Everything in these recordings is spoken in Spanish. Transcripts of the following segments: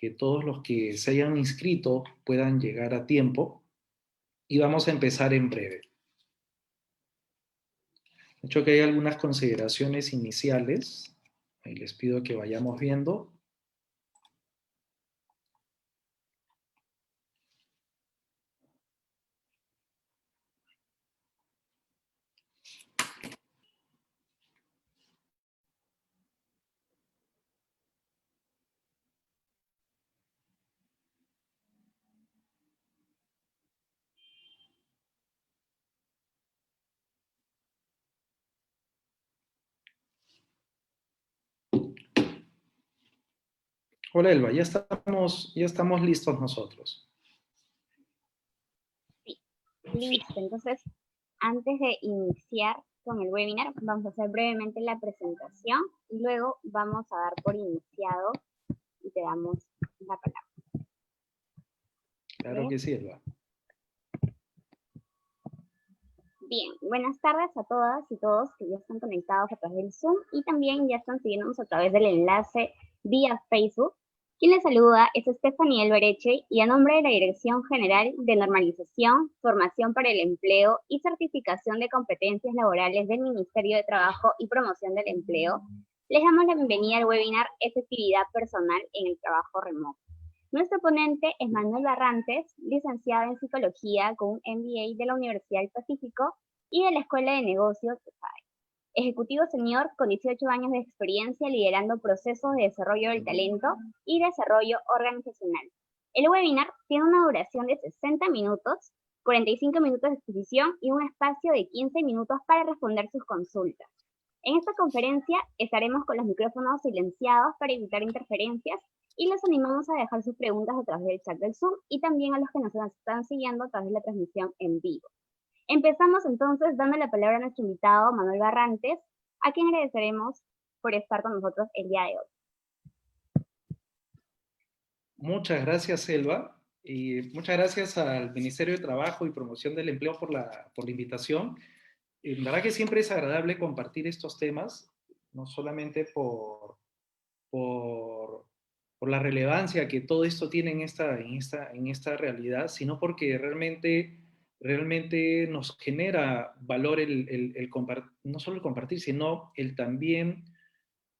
que todos los que se hayan inscrito puedan llegar a tiempo y vamos a empezar en breve. De hecho, que hay algunas consideraciones iniciales. Ahí les pido que vayamos viendo. Hola Elba, ya estamos listos nosotros. Sí, listo. Entonces, antes de iniciar con el webinar, vamos a hacer brevemente la presentación y luego vamos a dar por iniciado y te damos la palabra. Claro que sí, Elba. Bien, buenas tardes a todas y todos que ya están conectados a través del Zoom y también ya están siguiéndonos a través del enlace vía Facebook. Quien les saluda es Stephanie Elbereche y a nombre de la Dirección General de Normalización, Formación para el Empleo y Certificación de Competencias Laborales del Ministerio de Trabajo y Promoción del Empleo, les damos la bienvenida al webinar Efectividad Personal en el Trabajo Remoto. Nuestro ponente es Manuel Barrantes, licenciado en Psicología con un MBA de la Universidad del Pacífico y de la Escuela de Negocios de SAE. Ejecutivo senior con 18 años de experiencia liderando procesos de desarrollo del talento y desarrollo organizacional. El webinar tiene una duración de 60 minutos, 45 minutos de exposición y un espacio de 15 minutos para responder sus consultas. En esta conferencia estaremos con los micrófonos silenciados para evitar interferencias y los animamos a dejar sus preguntas a través del chat del Zoom y también a los que nos están siguiendo a través de la transmisión en vivo. Empezamos entonces dando la palabra a nuestro invitado Manuel Barrantes, a quien agradeceremos por estar con nosotros el día de hoy. Muchas gracias, Elba, y muchas gracias al Ministerio de Trabajo y Promoción del Empleo por la invitación. La verdad que siempre es agradable compartir estos temas, no solamente por la relevancia que todo esto tiene en esta realidad, sino porque realmente nos genera valor no solo el compartir, sino el también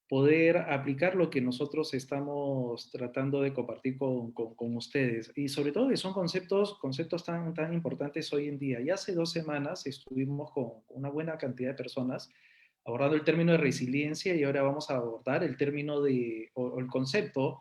poder aplicar lo que nosotros estamos tratando de compartir con ustedes. Y sobre todo que son conceptos tan importantes hoy en día. Ya hace 2 semanas estuvimos con una buena cantidad de personas abordando el término de resiliencia y ahora vamos a abordar el término o el concepto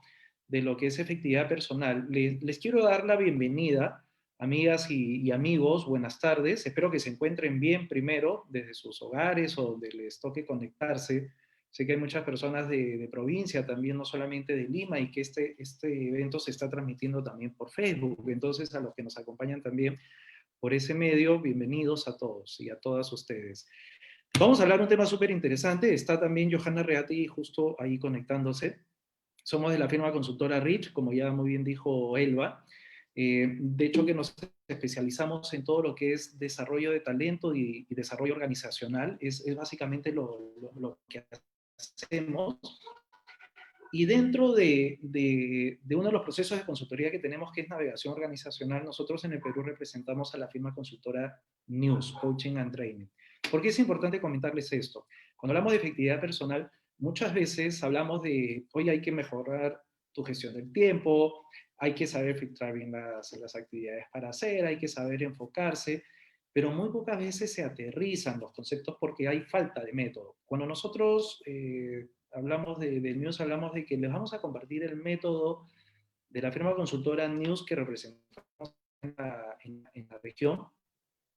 de lo que es efectividad personal. Les quiero dar la bienvenida, amigas y amigos, buenas tardes. Espero que se encuentren bien primero desde sus hogares o donde les toque conectarse. Sé que hay muchas personas de provincia también, no solamente de Lima, y que este evento se está transmitiendo también por Facebook. Entonces, a los que nos acompañan también por ese medio, bienvenidos a todos y a todas ustedes. Vamos a hablar de un tema súper interesante. Está también Johanna Reati justo ahí conectándose. Somos de la firma consultora Rich, como ya muy bien dijo Elba. De hecho, que nos especializamos en todo lo que es desarrollo de talento y desarrollo organizacional. Es básicamente lo que hacemos. Y dentro de uno de los procesos de consultoría que tenemos, que es navegación organizacional, nosotros en el Perú representamos a la firma consultora News, Coaching and Training. ¿Por qué es importante comentarles esto? Cuando hablamos de efectividad personal, muchas veces hablamos de, oye, hay que mejorar tu gestión del tiempo, hay que saber filtrar bien las actividades para hacer, hay que saber enfocarse, pero muy pocas veces se aterrizan los conceptos porque hay falta de método. Cuando nosotros hablamos de News, hablamos de que les vamos a compartir el método de la firma consultora News que representamos en la región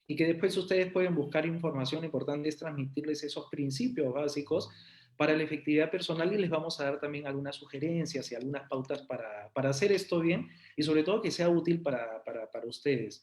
y que después ustedes pueden buscar información. Lo importante es transmitirles esos principios básicos para la efectividad personal y les vamos a dar también algunas sugerencias y algunas pautas para hacer esto bien y sobre todo que sea útil para ustedes.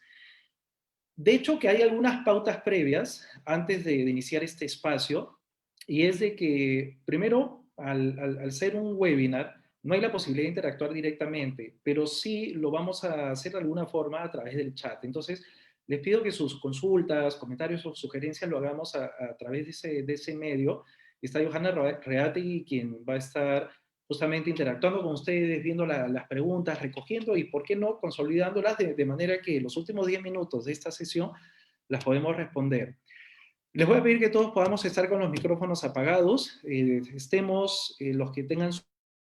De hecho, que hay algunas pautas previas antes de iniciar este espacio, y es de que, primero, al ser un webinar, no hay la posibilidad de interactuar directamente, pero sí lo vamos a hacer de alguna forma a través del chat. Entonces, les pido que sus consultas, comentarios o sugerencias lo hagamos a través de ese medio. Está Johanna Reati, quien va a estar justamente interactuando con ustedes, viendo las preguntas, recogiendo y, ¿por qué no?, consolidándolas de manera que los últimos 10 minutos de esta sesión las podemos responder. Les voy a pedir que todos podamos estar con los micrófonos apagados, estemos los que tengan su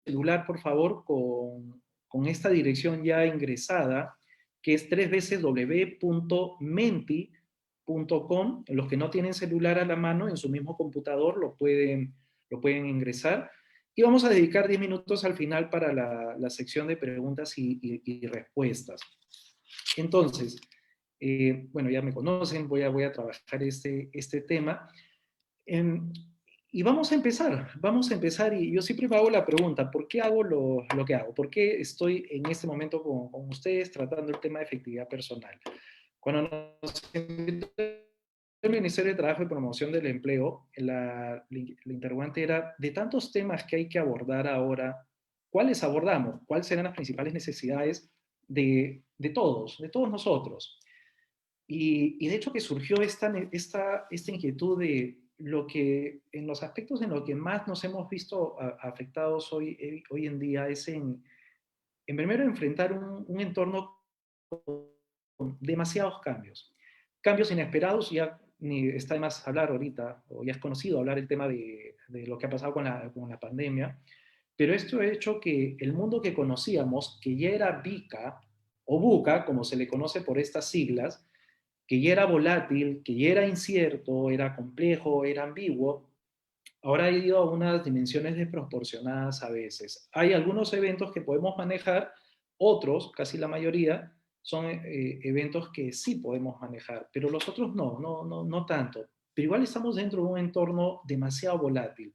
celular, por favor, con esta dirección ya ingresada, que es 3w.menti.com. Los que no tienen celular a la mano, en su mismo computador lo pueden ingresar. Y vamos a dedicar 10 minutos al final para la sección de preguntas y respuestas. Entonces, bueno, ya me conocen, voy a trabajar este tema. Em, y vamos a empezar, y yo siempre me hago la pregunta, ¿por qué hago lo que hago? ¿Por qué estoy en este momento con ustedes tratando el tema de efectividad personal? Cuando nos invitó el Ministerio de Trabajo y Promoción del Empleo, la interrogante era, de tantos temas que hay que abordar ahora, ¿cuáles abordamos? ¿Cuáles serán las principales necesidades de todos nosotros? Y de hecho que surgió esta inquietud de lo que, en los aspectos en los que más nos hemos visto afectados hoy en día es en primero enfrentar un entorno con demasiados cambios. Cambios inesperados, ya ni está de más hablar ahorita, o ya es conocido hablar el tema de lo que ha pasado con la pandemia, pero esto ha hecho que el mundo que conocíamos, que ya era VICA, o VUCA, como se le conoce por estas siglas, que ya era volátil, que ya era incierto, era complejo, era ambiguo, ahora ha ido a unas dimensiones desproporcionadas a veces. Hay algunos eventos que podemos manejar, otros, casi la mayoría, son eventos que sí podemos manejar, pero los otros no tanto. Pero igual estamos dentro de un entorno demasiado volátil.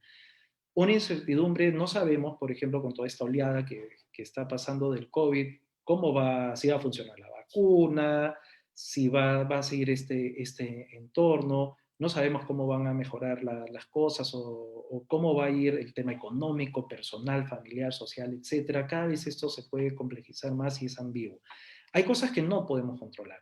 Una incertidumbre, no sabemos, por ejemplo, con toda esta oleada que está pasando del COVID, si va a funcionar la vacuna, si va a seguir este entorno, no sabemos cómo van a mejorar las cosas o cómo va a ir el tema económico, personal, familiar, social, etcétera. Cada vez esto se puede complejizar más y es ambiguo. Hay cosas que no podemos controlar.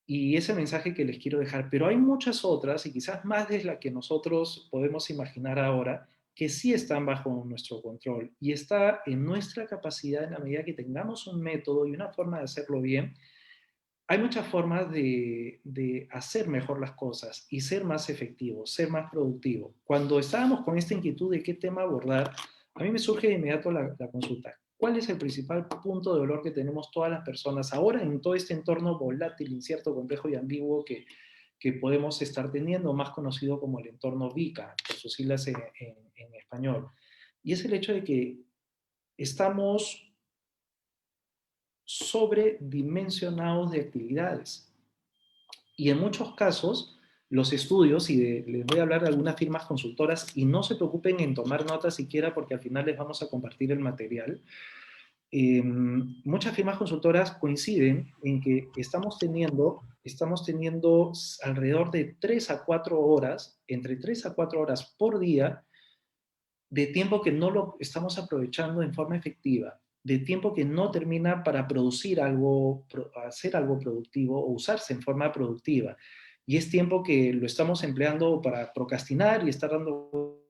Y ese mensaje que les quiero dejar, pero hay muchas otras, y quizás más de las que nosotros podemos imaginar ahora, que sí están bajo nuestro control y está en nuestra capacidad en la medida que tengamos un método y una forma de hacerlo bien. Hay muchas formas de hacer mejor las cosas y ser más efectivo, ser más productivo. Cuando estábamos con esta inquietud de qué tema abordar, a mí me surge de inmediato la consulta. ¿Cuál es el principal punto de dolor que tenemos todas las personas ahora en todo este entorno volátil, incierto, complejo y ambiguo que podemos estar teniendo, más conocido como el entorno VICA, por sus siglas en español? Y es el hecho de que estamos sobredimensionados de actividades. Y en muchos casos, los estudios, y les voy a hablar de algunas firmas consultoras, y no se preocupen en tomar notas siquiera porque al final les vamos a compartir el material. Muchas firmas consultoras coinciden en que estamos teniendo alrededor de 3 a 4 horas, entre 3 a 4 horas por día, de tiempo que no lo estamos aprovechando en forma efectiva, de tiempo que no termina para producir algo, hacer algo productivo o usarse en forma productiva. Y es tiempo que lo estamos empleando para procrastinar y estar dando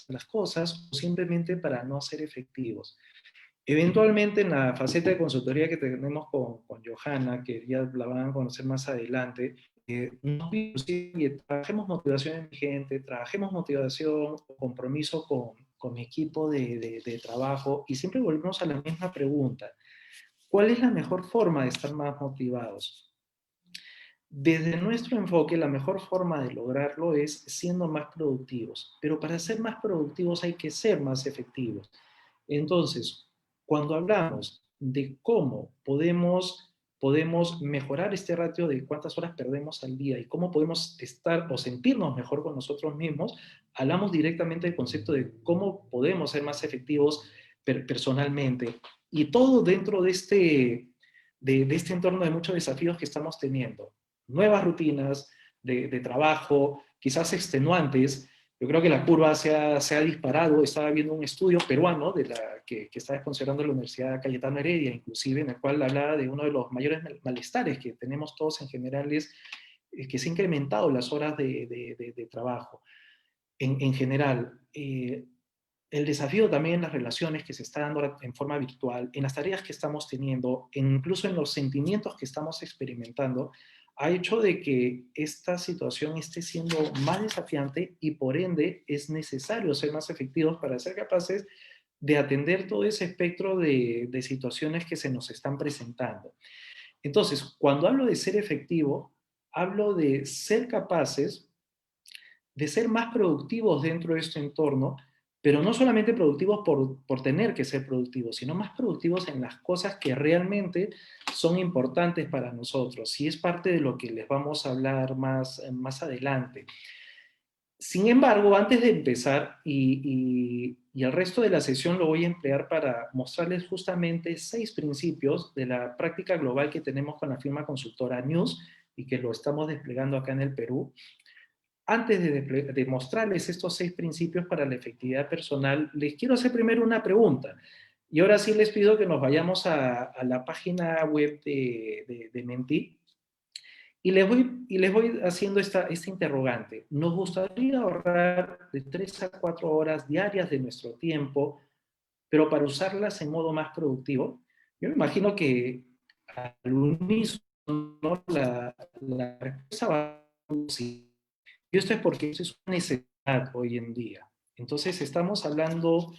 las cosas, o simplemente para no ser efectivos. Eventualmente, en la faceta de consultoría que tenemos con Johanna, que ya la van a conocer más adelante, nos pide, trabajemos motivación en mi gente, trabajemos motivación, compromiso con mi equipo de trabajo, y siempre volvemos a la misma pregunta: ¿cuál es la mejor forma de estar más motivados? Desde nuestro enfoque, la mejor forma de lograrlo es siendo más productivos, pero para ser más productivos hay que ser más efectivos. Entonces, cuando hablamos de cómo podemos mejorar este ratio de cuántas horas perdemos al día y cómo podemos estar o sentirnos mejor con nosotros mismos, hablamos directamente del concepto de cómo podemos ser más efectivos personalmente. Y todo dentro de este entorno de muchos desafíos que estamos teniendo. Nuevas rutinas de trabajo, quizás extenuantes. Yo creo que la curva se ha disparado. Estaba viendo un estudio peruano que está considerando la Universidad Cayetano Heredia, inclusive, en el cual hablaba de uno de los mayores malestares que tenemos todos en general, es que se han incrementado las horas de trabajo en general. el desafío también en las relaciones que se está dando en forma virtual, en las tareas que estamos teniendo, incluso en los sentimientos que estamos experimentando, ha hecho de que esta situación esté siendo más desafiante y por ende es necesario ser más efectivos para ser capaces de atender todo ese espectro de situaciones que se nos están presentando. Entonces, cuando hablo de ser efectivo, hablo de ser capaces de ser más productivos dentro de este entorno, pero no solamente productivos por tener que ser productivos, sino más productivos en las cosas que realmente son importantes para nosotros. Y es parte de lo que les vamos a hablar más adelante. Sin embargo, antes de empezar, y el resto de la sesión lo voy a emplear para mostrarles justamente 6 principios de la práctica global que tenemos con la firma consultora News y que lo estamos desplegando acá en el Perú. Antes de mostrarles estos 6 principios para la efectividad personal, les quiero hacer primero una pregunta. Y ahora sí les pido que nos vayamos a la página web de Menti y les voy haciendo esta interrogante. ¿Nos gustaría ahorrar de 3 a 4 horas diarias de nuestro tiempo, pero para usarlas en modo más productivo? Yo me imagino que al unísono la respuesta va a ser sí. Y esto es porque eso es una necesidad hoy en día. Entonces estamos hablando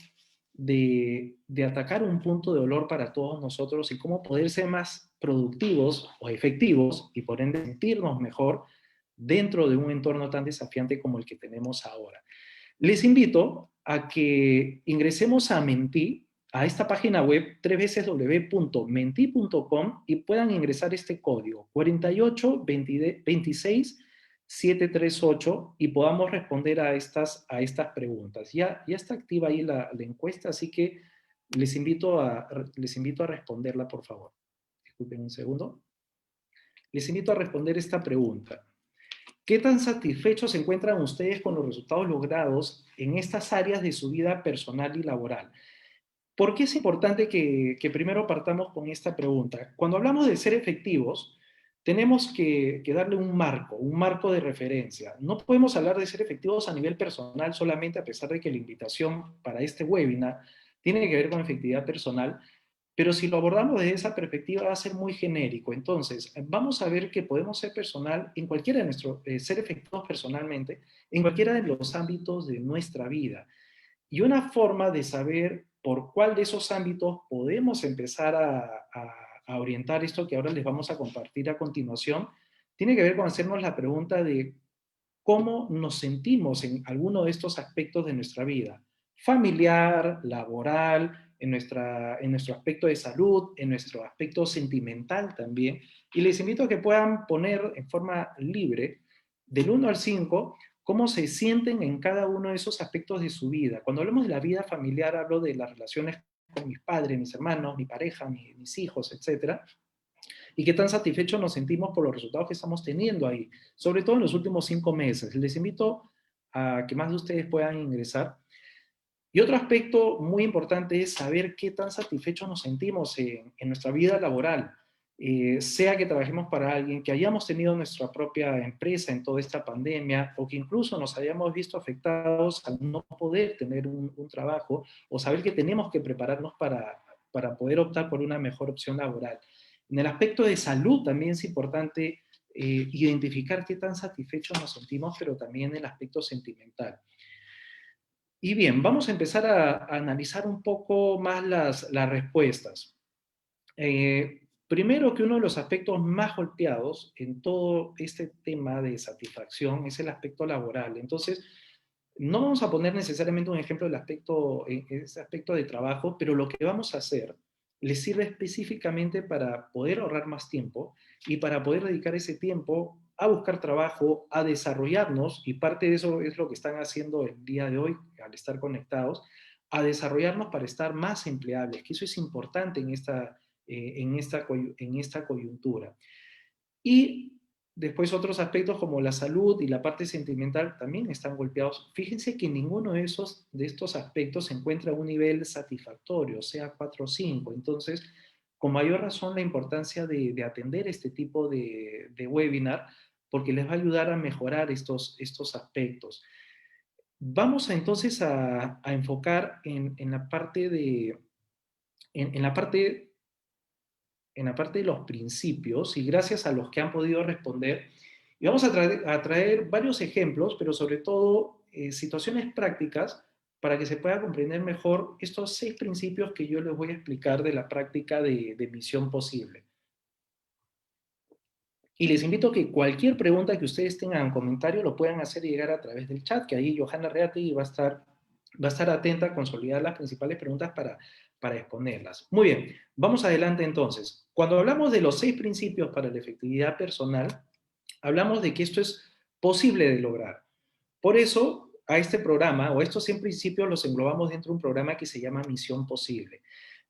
de atacar un punto de dolor para todos nosotros y cómo poder ser más productivos o efectivos y por ende sentirnos mejor dentro de un entorno tan desafiante como el que tenemos ahora. Les invito a que ingresemos a Menti, a esta página web www.menti.com y puedan ingresar este código 4826 738 y podamos responder a estas preguntas. Ya está activa ahí la encuesta, así que les invito a responderla, por favor. Disculpen un segundo. Les invito a responder esta pregunta. ¿Qué tan satisfechos se encuentran ustedes con los resultados logrados en estas áreas de su vida personal y laboral? ¿Por qué es importante que primero partamos con esta pregunta? Cuando hablamos de ser efectivos, tenemos que darle un marco de referencia. No podemos hablar de ser efectivos a nivel personal solamente, a pesar de que la invitación para este webinar tiene que ver con efectividad personal, pero si lo abordamos desde esa perspectiva va a ser muy genérico. Entonces, vamos a ver que podemos ser personal en cualquiera de nuestros, ser efectivos personalmente en cualquiera de los ámbitos de nuestra vida. Y una forma de saber por cuál de esos ámbitos podemos empezar a orientar esto que ahora les vamos a compartir a continuación, tiene que ver con hacernos la pregunta de cómo nos sentimos en alguno de estos aspectos de nuestra vida, familiar, laboral, en nuestro aspecto de salud, en nuestro aspecto sentimental también. Y les invito a que puedan poner en forma libre, del 1 al 5, cómo se sienten en cada uno de esos aspectos de su vida. Cuando hablamos de la vida familiar, hablo de las relaciones con mis padres, mis hermanos, mi pareja, mis hijos, etcétera, y qué tan satisfechos nos sentimos por los resultados que estamos teniendo ahí, sobre todo en los últimos 5 meses. Les invito a que más de ustedes puedan ingresar. Y otro aspecto muy importante es saber qué tan satisfechos nos sentimos en nuestra vida laboral. Sea que trabajemos para alguien, que hayamos tenido nuestra propia empresa en toda esta pandemia, o que incluso nos hayamos visto afectados al no poder tener un trabajo, o saber que tenemos que prepararnos para poder optar por una mejor opción laboral. En el aspecto de salud también es importante identificar qué tan satisfechos nos sentimos, pero también en el aspecto sentimental. Y bien, vamos a empezar a analizar un poco más las respuestas. Primero que uno de los aspectos más golpeados en todo este tema de satisfacción es el aspecto laboral. Entonces, no vamos a poner necesariamente un ejemplo del aspecto, ese aspecto de trabajo, pero lo que vamos a hacer les sirve específicamente para poder ahorrar más tiempo y para poder dedicar ese tiempo a buscar trabajo, a desarrollarnos, y parte de eso es lo que están haciendo el día de hoy al estar conectados, a desarrollarnos para estar más empleables, que eso es importante en esta coyuntura. Y después otros aspectos como la salud y la parte sentimental también están golpeados. Fíjense que ninguno de estos aspectos se encuentra a un nivel satisfactorio, sea 4 o 5. Entonces, con mayor razón la importancia de atender este tipo de webinar, porque les va a ayudar a mejorar estos aspectos. Vamos entonces a enfocar en la parte de, en la parte, en la parte de los principios y gracias a los que han podido responder. Y vamos a traer varios ejemplos, pero sobre todo situaciones prácticas para que se pueda comprender mejor estos 6 principios que yo les voy a explicar de la práctica de misión posible. Y les invito a que cualquier pregunta que ustedes tengan en comentario lo puedan hacer llegar a través del chat, que ahí Johanna Reati va a estar atenta a consolidar las principales preguntas para exponerlas. Muy bien, vamos adelante entonces. Cuando hablamos de los 6 principios para la efectividad personal, hablamos de que esto es posible de lograr. Por eso, a este programa, o estos 100 principios, los englobamos dentro de un programa que se llama Misión Posible.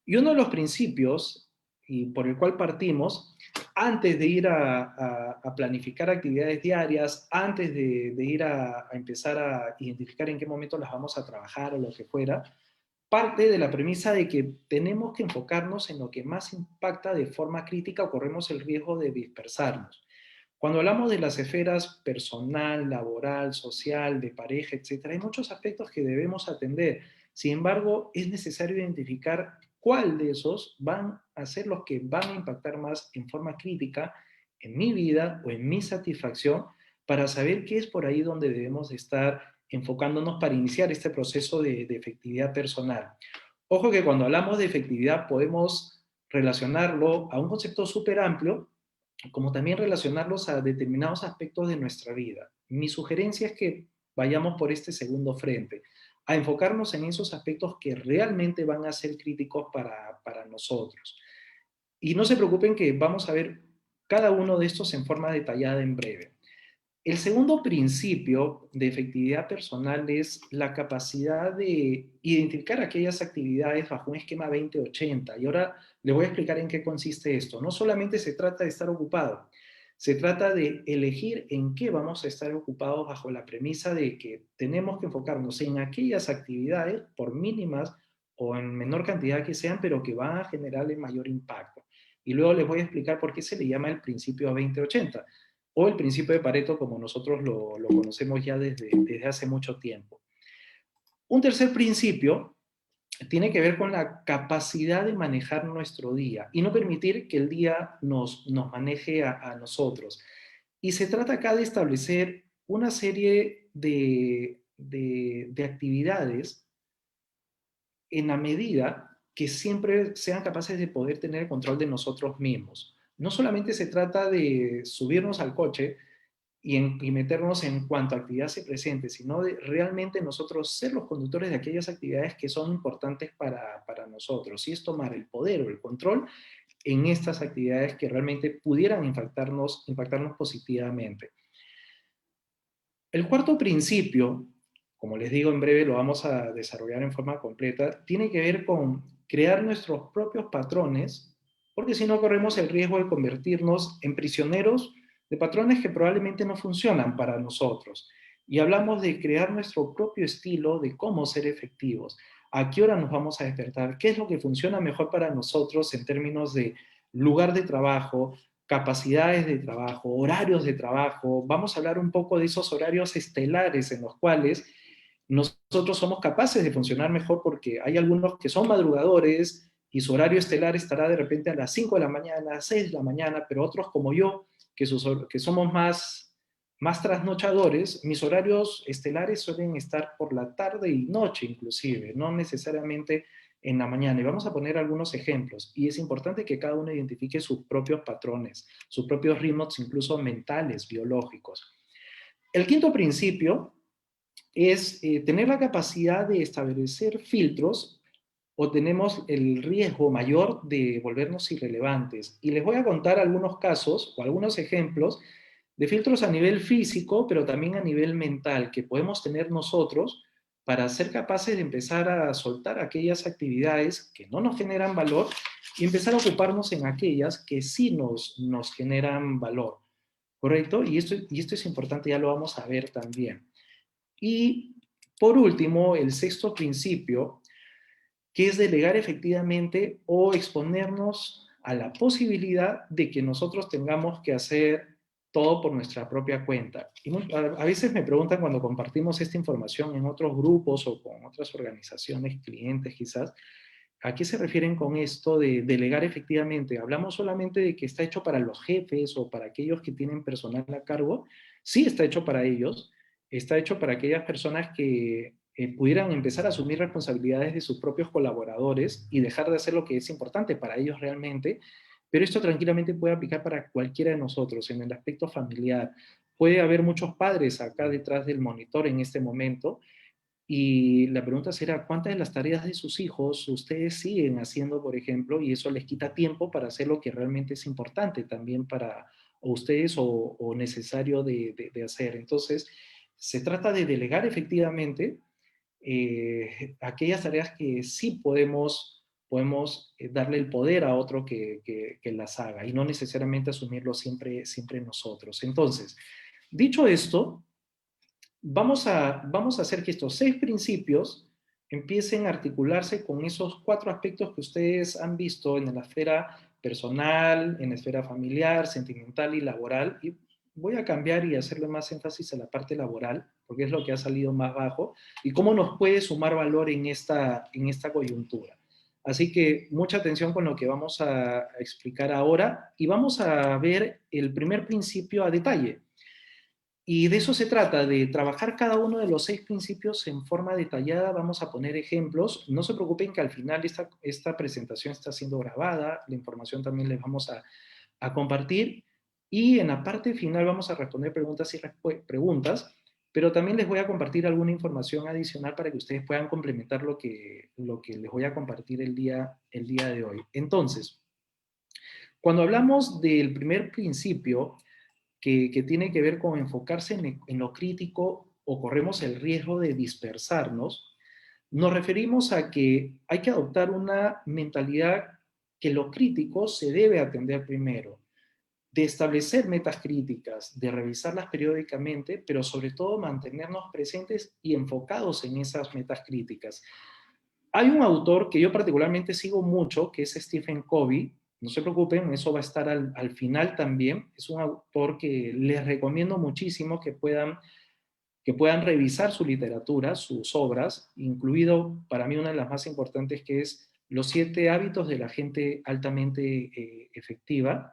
Y uno de los principios, y por el cual partimos, antes de ir a planificar actividades diarias, antes de ir a empezar a identificar en qué momento las vamos a trabajar o lo que fuera, parte de la premisa de que tenemos que enfocarnos en lo que más impacta de forma crítica o corremos el riesgo de dispersarnos. Cuando hablamos de las esferas personal, laboral, social, de pareja, etcétera, hay muchos aspectos que debemos atender. Sin embargo, es necesario identificar cuál de esos van a ser los que van a impactar más en forma crítica en mi vida o en mi satisfacción para saber qué es por ahí donde debemos estar enfocándonos para iniciar este proceso de efectividad personal. Ojo que cuando hablamos de efectividad podemos relacionarlo a un concepto súper amplio, como también relacionarlos a determinados aspectos de nuestra vida. Mi sugerencia es que vayamos por este segundo frente, a enfocarnos en esos aspectos que realmente van a ser críticos para nosotros. Y no se preocupen que vamos a ver cada uno de estos en forma detallada en breve. El segundo principio de efectividad personal es la capacidad de identificar aquellas actividades bajo un esquema 20-80. Y ahora les voy a explicar en qué consiste esto. No solamente se trata de estar ocupado, se trata de elegir en qué vamos a estar ocupados bajo la premisa de que tenemos que enfocarnos en aquellas actividades, por mínimas o en menor cantidad que sean, pero que van a generar el mayor impacto. Y luego les voy a explicar por qué se le llama el principio 20-80 o el principio de Pareto como nosotros lo conocemos ya desde hace mucho tiempo. Un tercer principio tiene que ver con la capacidad de manejar nuestro día y no permitir que el día nos maneje a nosotros. Y se trata acá de establecer una serie de actividades en la medida que siempre sean capaces de poder tener el control de nosotros mismos. No solamente se trata de subirnos al coche y meternos en cuanto a actividad se presente, sino de realmente nosotros ser los conductores de aquellas actividades que son importantes para nosotros, y es tomar el poder o el control en estas actividades que realmente pudieran impactarnos positivamente. El cuarto principio, como les digo en breve, lo vamos a desarrollar en forma completa, tiene que ver con crear nuestros propios patrones, porque si no corremos el riesgo de convertirnos en prisioneros de patrones que probablemente no funcionan para nosotros. Y hablamos de crear nuestro propio estilo de cómo ser efectivos, a qué hora nos vamos a despertar, qué es lo que funciona mejor para nosotros en términos de lugar de trabajo, capacidades de trabajo, horarios de trabajo. Vamos a hablar un poco de esos horarios estelares en los cuales nosotros somos capaces de funcionar mejor porque hay algunos que son madrugadores y su horario estelar estará de repente a las 5 de la mañana, a las 6 de la mañana, pero otros como yo, que somos más trasnochadores, mis horarios estelares suelen estar por la tarde y noche inclusive, no necesariamente en la mañana. Y vamos a poner algunos ejemplos. Y es importante que cada uno identifique sus propios patrones, sus propios ritmos, incluso mentales, biológicos. El quinto principio es tener la capacidad de establecer filtros o tenemos el riesgo mayor de volvernos irrelevantes. Y les voy a contar algunos casos o algunos ejemplos de filtros a nivel físico, pero también a nivel mental, que podemos tener nosotros para ser capaces de empezar a soltar aquellas actividades que no nos generan valor y empezar a ocuparnos en aquellas que sí nos generan valor. ¿Correcto? Y esto es importante, ya lo vamos a ver también. Y por último, el sexto principio, que es delegar efectivamente o exponernos a la posibilidad de que nosotros tengamos que hacer todo por nuestra propia cuenta. Y a veces me preguntan cuando compartimos esta información en otros grupos o con otras organizaciones, clientes quizás, ¿a qué se refieren con esto de delegar efectivamente? ¿Hablamos solamente de que está hecho para los jefes o para aquellos que tienen personal a cargo? Sí, está hecho para ellos. Está hecho para aquellas personas que pudieran empezar a asumir responsabilidades de sus propios colaboradores y dejar de hacer lo que es importante para ellos realmente. Pero esto tranquilamente puede aplicar para cualquiera de nosotros en el aspecto familiar. Puede haber muchos padres acá detrás del monitor en este momento y la pregunta será, ¿cuántas de las tareas de sus hijos ustedes siguen haciendo, por ejemplo, y eso les quita tiempo para hacer lo que realmente es importante también para ustedes o necesario de hacer? Entonces, se trata de delegar efectivamente aquellas tareas que sí podemos darle el poder a otro que las haga y no necesariamente asumirlo siempre nosotros. Entonces, dicho esto, vamos a hacer que estos 6 principios empiecen a articularse con esos 4 aspectos que ustedes han visto en la esfera personal, en la esfera familiar, sentimental y laboral. Y voy a cambiar y hacerle más énfasis a la parte laboral, porque es lo que ha salido más bajo, y cómo nos puede sumar valor en esta coyuntura. Así que mucha atención con lo que vamos a explicar ahora y vamos a ver el primer principio a detalle. Y de eso se trata, de trabajar cada uno de los 6 principios en forma detallada. Vamos a poner ejemplos. No se preocupen que al final esta presentación está siendo grabada, la información también les vamos a compartir. Y en la parte final vamos a responder preguntas, pero también les voy a compartir alguna información adicional para que ustedes puedan complementar lo que les voy a compartir el día de hoy. Entonces, cuando hablamos del primer principio, que tiene que ver con enfocarse en lo crítico o corremos el riesgo de dispersarnos, nos referimos a que hay que adoptar una mentalidad que lo crítico se debe atender primero, de establecer metas críticas, de revisarlas periódicamente, pero sobre todo mantenernos presentes y enfocados en esas metas críticas. Hay un autor que yo particularmente sigo mucho, que es Stephen Covey. No se preocupen, eso va a estar al final también. Es un autor que les recomiendo muchísimo que puedan revisar su literatura, sus obras, incluido para mí una de las más importantes que es Los 7 hábitos de la gente altamente efectiva.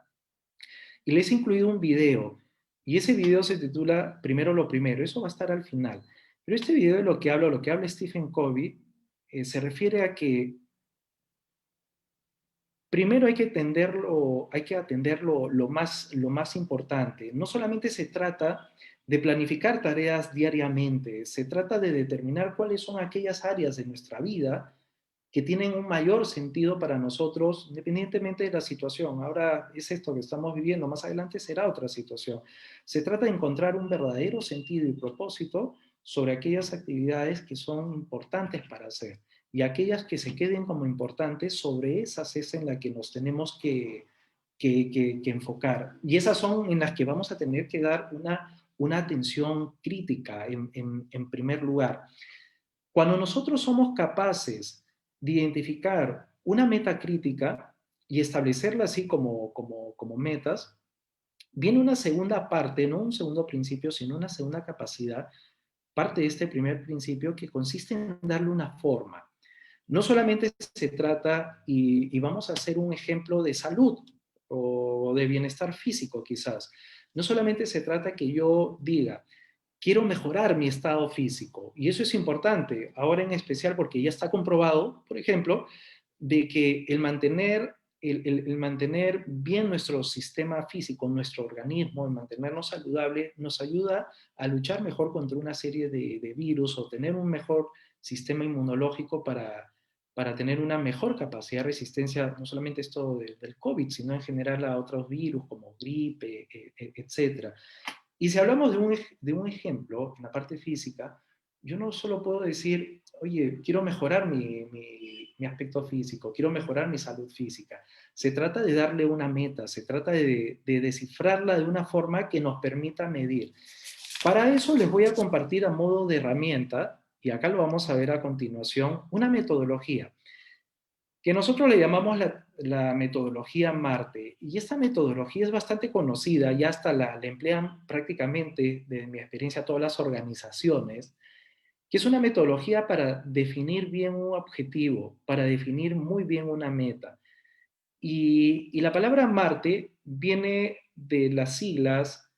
Y les he incluido un video. Y ese video se titula Primero lo primero. Eso va a estar al final. Pero este video de lo que habla Stephen Covey, se refiere a que primero hay que atender lo más importante. No solamente se trata de planificar tareas diariamente, se trata de determinar cuáles son aquellas áreas de nuestra vida que tienen un mayor sentido para nosotros, independientemente de la situación. Ahora es esto que estamos viviendo, más adelante será otra situación. Se trata de encontrar un verdadero sentido y propósito sobre aquellas actividades que son importantes para hacer y aquellas que se queden como importantes, sobre esas es en las que nos tenemos que enfocar. Y esas son en las que vamos a tener que dar una atención crítica en primer lugar. Cuando nosotros somos capaces de identificar una meta crítica y establecerla así como metas, viene una segunda parte, no un segundo principio, sino una segunda capacidad, parte de este primer principio que consiste en darle una forma. No solamente se trata, y vamos a hacer un ejemplo de salud o de bienestar físico quizás, no solamente se trata que yo diga, quiero mejorar mi estado físico, y eso es importante, ahora en especial porque ya está comprobado, por ejemplo, de que el mantener bien nuestro sistema físico, nuestro organismo, el mantenernos saludable, nos ayuda a luchar mejor contra una serie de virus o tener un mejor sistema inmunológico para tener una mejor capacidad de resistencia, no solamente esto del COVID, sino en general a otros virus como gripe, etc. Y si hablamos de un ejemplo en la parte física, yo no solo puedo decir, oye, quiero mejorar mi aspecto físico, quiero mejorar mi salud física. Se trata de darle una meta, se trata de descifrarla de una forma que nos permita medir. Para eso les voy a compartir a modo de herramienta, y acá lo vamos a ver a continuación, una metodología. que nosotros le llamamos la metodología Marte. Y esta metodología es bastante conocida, ya hasta la emplean prácticamente, de mi experiencia, todas las organizaciones, que es una metodología para definir bien un objetivo, para definir muy bien una meta. Y la palabra Marte viene de las siglas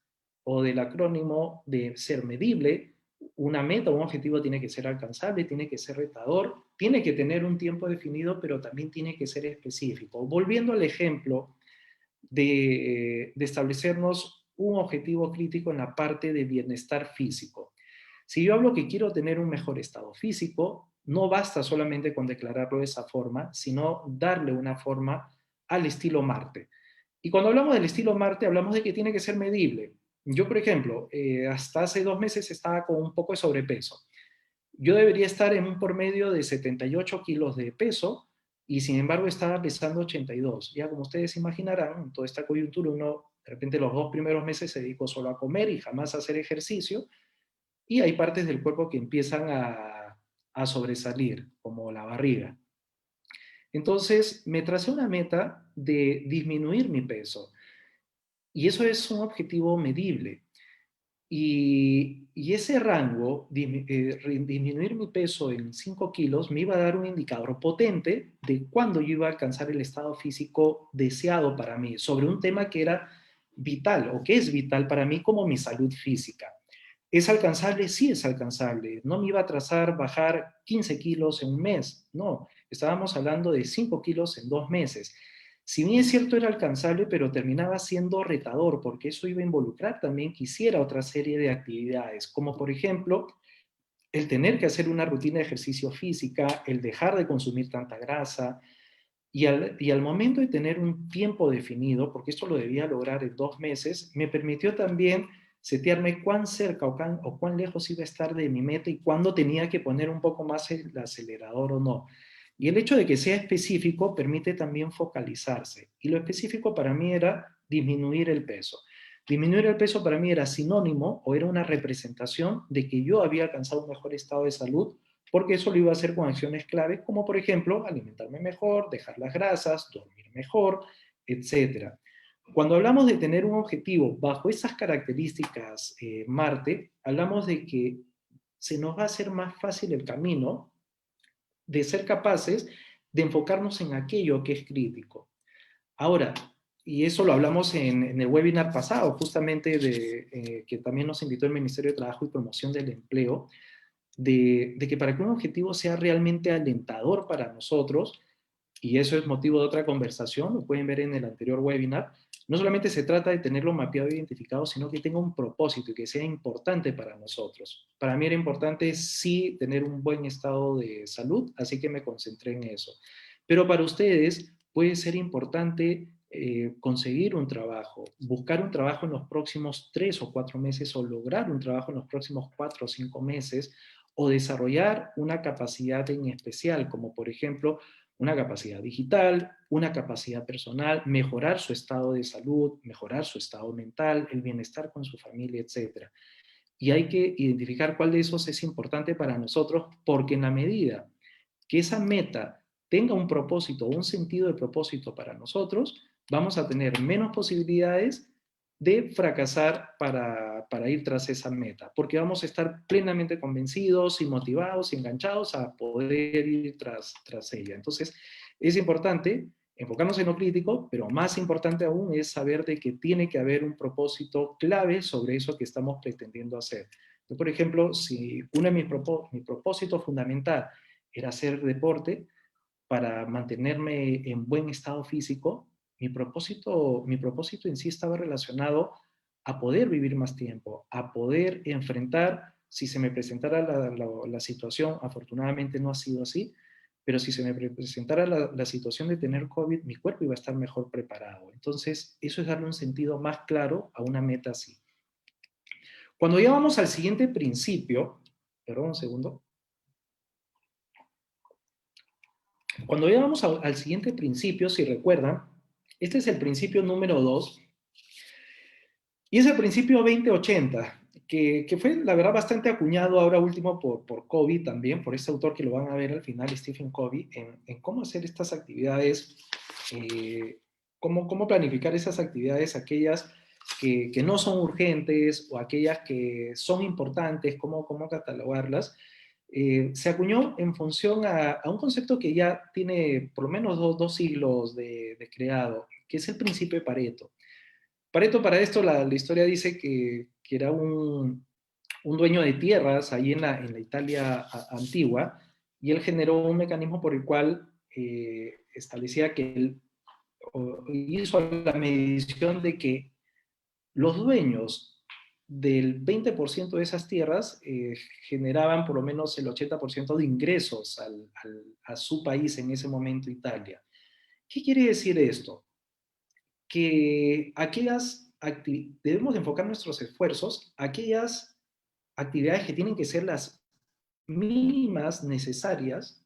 o del acrónimo de ser medible. Una meta, un objetivo tiene que ser alcanzable, tiene que ser retador, tiene que tener un tiempo definido, pero también tiene que ser específico. Volviendo al ejemplo de establecernos un objetivo crítico en la parte de bienestar físico. Si yo hablo que quiero tener un mejor estado físico, no basta solamente con declararlo de esa forma, sino darle una forma al estilo Marte. Y cuando hablamos del estilo Marte, hablamos de que tiene que ser medible. Yo, por ejemplo, hasta hace 2 meses estaba con un poco de sobrepeso. Yo debería estar en un promedio de 78 kilos de peso y sin embargo estaba pesando 82. Ya como ustedes imaginarán, en toda esta coyuntura uno de repente los 2 primeros meses se dedicó solo a comer y jamás a hacer ejercicio y hay partes del cuerpo que empiezan a sobresalir, como la barriga. Entonces me tracé una meta de disminuir mi peso y eso es un objetivo medible. Y ese rango, disminuir mi peso en 5 kilos, me iba a dar un indicador potente de cuándo yo iba a alcanzar el estado físico deseado para mí, sobre un tema que era vital o que es vital para mí como mi salud física. ¿Es alcanzable? Sí es alcanzable. No me iba a trazar bajar 15 kilos en un mes, no. Estábamos hablando de 5 kilos en 2 meses. Si bien es cierto era alcanzable, pero terminaba siendo retador, porque eso iba a involucrar también quisiera otra serie de actividades, como por ejemplo el tener que hacer una rutina de ejercicio física, el dejar de consumir tanta grasa, y al momento de tener un tiempo definido, porque esto lo debía lograr en 2 meses, me permitió también setearme cuán cerca o cuán lejos iba a estar de mi meta y cuándo tenía que poner un poco más el acelerador o no. Y el hecho de que sea específico permite también focalizarse. Y lo específico para mí era disminuir el peso. Disminuir el peso para mí era sinónimo o era una representación de que yo había alcanzado un mejor estado de salud, porque eso lo iba a hacer con acciones claves, como por ejemplo alimentarme mejor, dejar las grasas, dormir mejor, etcétera. Cuando hablamos de tener un objetivo bajo esas características, Marte, hablamos de que se nos va a hacer más fácil el camino de ser capaces de enfocarnos en aquello que es crítico. Ahora, y eso lo hablamos en el webinar pasado, justamente que también nos invitó el Ministerio de Trabajo y Promoción del Empleo, de que para que un objetivo sea realmente alentador para nosotros, y eso es motivo de otra conversación, lo pueden ver en el anterior webinar, no solamente se trata de tenerlo mapeado e identificado, sino que tenga un propósito y que sea importante para nosotros. Para mí era importante sí tener un buen estado de salud, así que me concentré en eso. Pero para ustedes puede ser importante conseguir un trabajo, buscar un trabajo en los próximos 3 o 4 meses o lograr un trabajo en los próximos 4 o 5 meses o desarrollar una capacidad en especial, como por ejemplo una capacidad digital, una capacidad personal, mejorar su estado de salud, mejorar su estado mental, el bienestar con su familia, etc. Y hay que identificar cuál de esos es importante para nosotros, porque en la medida que esa meta tenga un propósito, un sentido de propósito para nosotros, vamos a tener menos posibilidades de fracasar para ir tras esa meta, porque vamos a estar plenamente convencidos y motivados y enganchados a poder ir tras ella. Entonces, es importante enfocarnos en lo crítico, pero más importante aún es saber de que tiene que haber un propósito clave sobre eso que estamos pretendiendo hacer. Yo, por ejemplo, si uno de mi propósito fundamental era hacer deporte para mantenerme en buen estado físico, mi propósito en sí estaba relacionado a poder vivir más tiempo, a poder enfrentar, si se me presentara la situación, afortunadamente no ha sido así, pero si se me presentara la situación de tener COVID, mi cuerpo iba a estar mejor preparado. Entonces, eso es darle un sentido más claro a una meta así. Cuando ya vamos al siguiente principio, perdón un segundo, cuando ya vamos al siguiente principio, si recuerdan, este es el principio número 2, y es el principio 2080. que fue, la verdad, bastante acuñado ahora último por Covey también, por ese autor que lo van a ver al final, Stephen Covey, en cómo hacer estas actividades, cómo planificar esas actividades, aquellas que no son urgentes o aquellas que son importantes, cómo catalogarlas. Se acuñó en función a un concepto que ya tiene por lo menos dos siglos de creado, que es el principio de Pareto. Pareto, para esto, la historia dice que era un dueño de tierras ahí en la Italia antigua, y él generó un mecanismo por el cual establecía que él hizo la medición de que los dueños del 20% de esas tierras generaban por lo menos el 80% de ingresos a su país en ese momento, Italia. ¿Qué quiere decir esto? Que debemos enfocar nuestros esfuerzos a aquellas actividades que tienen que ser las mínimas necesarias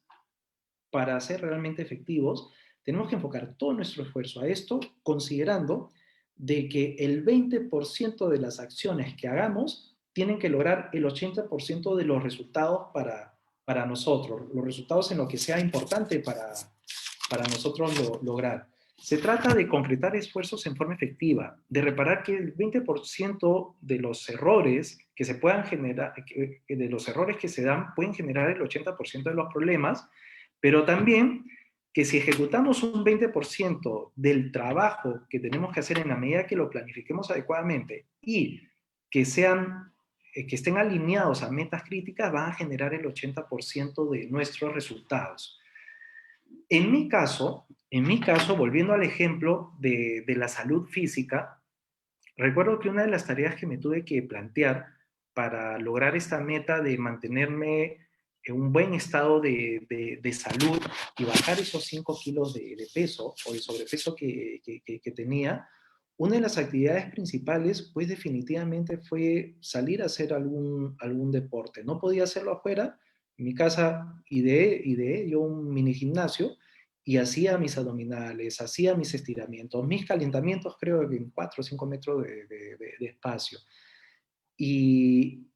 para ser realmente efectivos. Tenemos que enfocar todo nuestro esfuerzo a esto, considerando de que el 20% de las acciones que hagamos tienen que lograr el 80% de los resultados para nosotros, los resultados en lo que sea importante para nosotros lograr. Se trata de concretar esfuerzos en forma efectiva, de reparar que el 20% de los errores que se puedan generar, de los errores que se dan, pueden generar el 80% de los problemas, pero también que si ejecutamos un 20% del trabajo que tenemos que hacer en la medida que lo planifiquemos adecuadamente y que que estén alineados a metas críticas, van a generar el 80% de nuestros resultados. En mi caso, volviendo al ejemplo de la salud física, recuerdo que una de las tareas que me tuve que plantear para lograr esta meta de mantenerme en un buen estado de salud y bajar esos 5 kilos de peso o de sobrepeso que tenía, una de las actividades principales, pues definitivamente fue salir a hacer algún deporte. No podía hacerlo afuera. En mi casa ideé yo un mini gimnasio y hacía mis abdominales, hacía mis estiramientos, mis calentamientos, creo que en 4 o 5 metros de espacio. Y,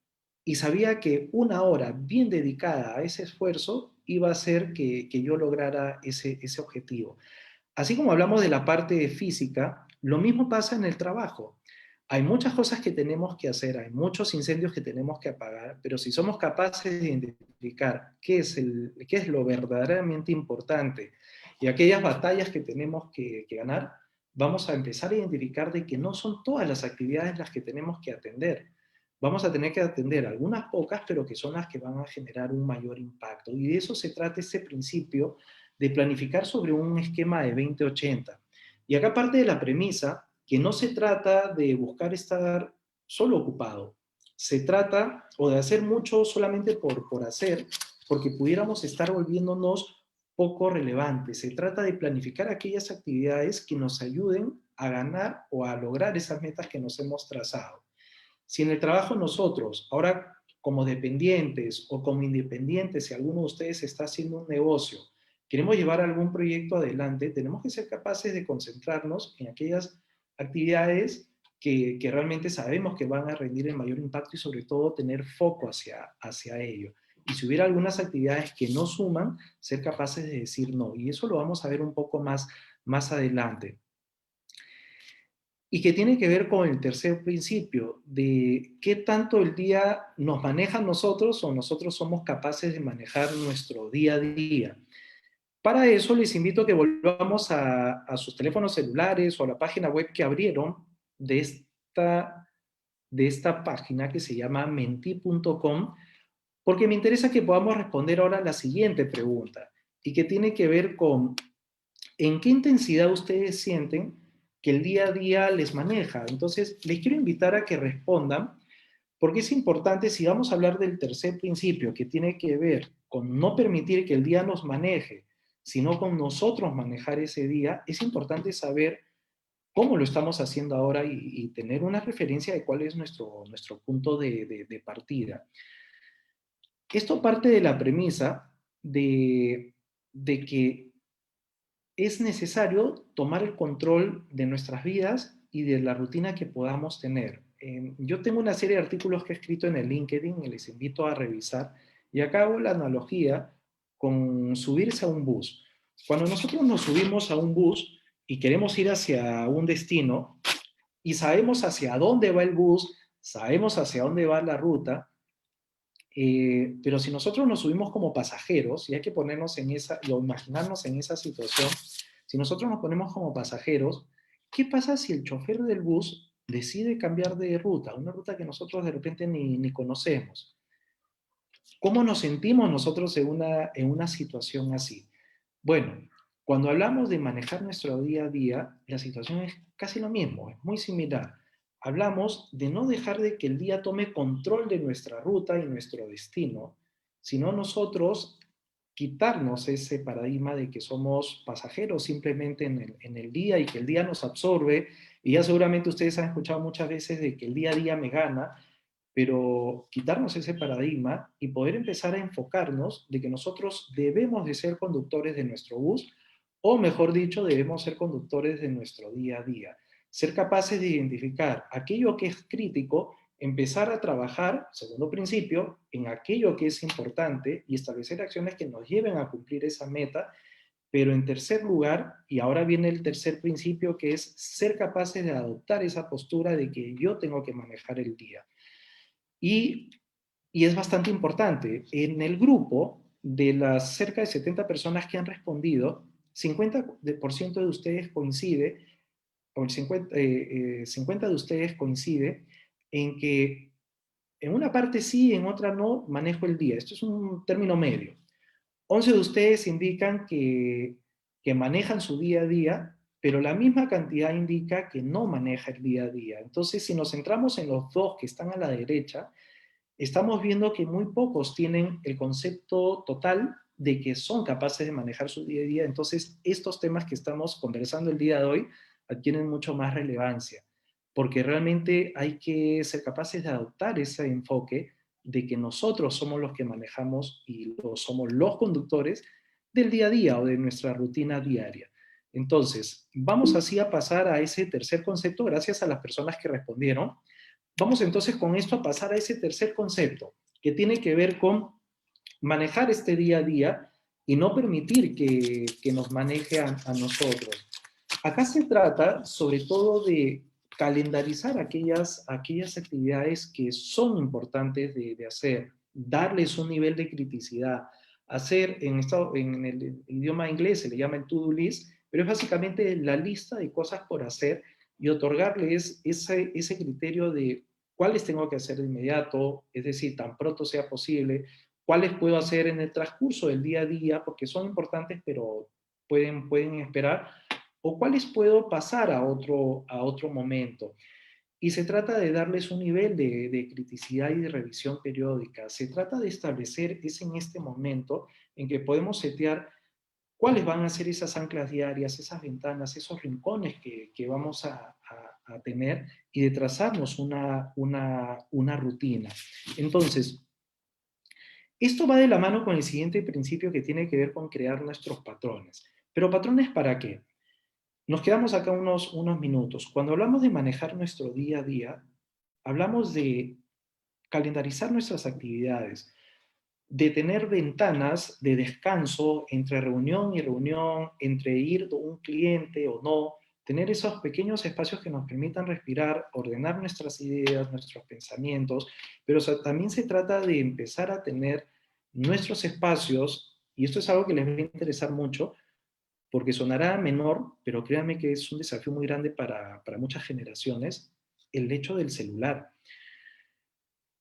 y sabía que una hora bien dedicada a ese esfuerzo iba a hacer que yo lograra ese objetivo. Así como hablamos de la parte física, lo mismo pasa en el trabajo. Hay muchas cosas que tenemos que hacer, hay muchos incendios que tenemos que apagar, pero si somos capaces de identificar qué es lo verdaderamente importante y aquellas batallas que tenemos que ganar, vamos a empezar a identificar de que no son todas las actividades las que tenemos que atender. Vamos a tener que atender algunas pocas, pero que son las que van a generar un mayor impacto. Y de eso se trata ese principio de planificar sobre un esquema de 20-80. Y acá parte de la premisa que no se trata de buscar estar solo ocupado, se trata o de hacer mucho solamente por hacer, porque pudiéramos estar volviéndonos poco relevantes. Se trata de planificar aquellas actividades que nos ayuden a ganar o a lograr esas metas que nos hemos trazado. Si en el trabajo nosotros, ahora como dependientes o como independientes, si alguno de ustedes está haciendo un negocio, queremos llevar algún proyecto adelante, tenemos que ser capaces de concentrarnos en aquellas actividades que realmente sabemos que van a rendir el mayor impacto y sobre todo tener foco hacia ello. Y si hubiera algunas actividades que no suman, ser capaces de decir no. Y eso lo vamos a ver un poco más adelante. Y que tiene que ver con el tercer principio, de qué tanto el día nos maneja a nosotros o nosotros somos capaces de manejar nuestro día a día. Para eso les invito a que volvamos a sus teléfonos celulares o a la página web que abrieron de esta página que se llama menti.com, porque me interesa que podamos responder ahora la siguiente pregunta y que tiene que ver con ¿en qué intensidad ustedes sienten que el día a día les maneja? Entonces, les quiero invitar a que respondan, porque es importante, si vamos a hablar del tercer principio, que tiene que ver con no permitir que el día nos maneje, sino con nosotros manejar ese día, es importante saber cómo lo estamos haciendo ahora y tener una referencia de cuál es nuestro punto de partida. Esto parte de la premisa de que es necesario tomar el control de nuestras vidas y de la rutina que podamos tener. Yo tengo una serie de artículos que he escrito en el LinkedIn y les invito a revisar. Y acá hago la analogía con subirse a un bus. Cuando nosotros nos subimos a un bus y queremos ir hacia un destino y sabemos hacia dónde va el bus, sabemos hacia dónde va la ruta, pero si nosotros nos subimos como pasajeros, y hay que ponernos en esa, o imaginarnos en esa situación, si nosotros nos ponemos como pasajeros, ¿qué pasa si el chofer del bus decide cambiar de ruta, una ruta que nosotros de repente ni conocemos? ¿Cómo nos sentimos nosotros en una situación así? Bueno, cuando hablamos de manejar nuestro día a día, la situación es casi lo mismo, es muy similar. Hablamos de no dejar de que el día tome control de nuestra ruta y nuestro destino, sino nosotros quitarnos ese paradigma de que somos pasajeros simplemente en el día y que el día nos absorbe. Y ya seguramente ustedes han escuchado muchas veces de que el día a día me gana, pero quitarnos ese paradigma y poder empezar a enfocarnos de que nosotros debemos de ser conductores de nuestro bus, o mejor dicho, debemos ser conductores de nuestro día a día. Ser capaces de identificar aquello que es crítico, empezar a trabajar, segundo principio, en aquello que es importante y establecer acciones que nos lleven a cumplir esa meta. Pero en tercer lugar, y ahora viene el tercer principio, que es ser capaces de adoptar esa postura de que yo tengo que manejar el día. Y, y es bastante importante. En el grupo de las cerca de 70 personas que han respondido, 50% de ustedes coincide, o el 50 de ustedes coincide en que en una parte sí, en otra no, manejo el día. Esto es un término medio. 11 de ustedes indican que manejan su día a día, pero la misma cantidad indica que no maneja el día a día. Entonces, si nos centramos en los dos que están a la derecha, estamos viendo que muy pocos tienen el concepto total de que son capaces de manejar su día a día. Entonces, estos temas que estamos conversando el día de hoy adquieren mucho más relevancia, porque realmente hay que ser capaces de adoptar ese enfoque de que nosotros somos los que manejamos y somos los conductores del día a día o de nuestra rutina diaria. Entonces, vamos así a pasar a ese tercer concepto gracias a las personas que respondieron. Vamos entonces con esto a pasar a ese tercer concepto, que tiene que ver con manejar este día a día y no permitir que nos maneje a nosotros. Acá se trata sobre todo de calendarizar aquellas actividades que son importantes de hacer, darles un nivel de criticidad, hacer en el idioma inglés se le llama el to-do list, pero es básicamente la lista de cosas por hacer y otorgarles ese criterio de cuáles tengo que hacer de inmediato, es decir, tan pronto sea posible, cuáles puedo hacer en el transcurso del día a día, porque son importantes, pero pueden esperar, o cuáles puedo pasar a otro momento. Y se trata de darles un nivel de criticidad y de revisión periódica. Se trata de establecer, es en este momento en que podemos setear cuáles van a ser esas anclas diarias, esas ventanas, esos rincones que vamos a tener y de trazarnos una rutina. Entonces, esto va de la mano con el siguiente principio que tiene que ver con crear nuestros patrones. ¿Pero patrones para qué? Nos quedamos acá unos minutos. Cuando hablamos de manejar nuestro día a día, hablamos de calendarizar nuestras actividades, de tener ventanas de descanso entre reunión y reunión, entre ir a un cliente o no, tener esos pequeños espacios que nos permitan respirar, ordenar nuestras ideas, nuestros pensamientos, pero también se trata de empezar a tener nuestros espacios, y esto es algo que les va a interesar mucho, porque sonará menor, pero créanme que es un desafío muy grande para muchas generaciones, el hecho del celular.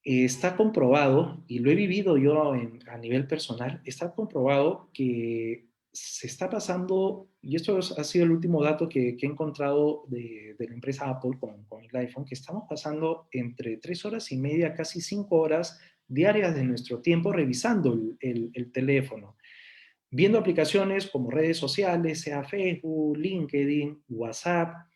Está comprobado, y lo he vivido yo a nivel personal, está comprobado que se está pasando, y esto ha sido el último dato que he encontrado de la empresa Apple con el iPhone, que estamos pasando entre 3 horas y media, casi 5 horas diarias de nuestro tiempo revisando el teléfono, viendo aplicaciones como redes sociales, sea Facebook, LinkedIn, WhatsApp,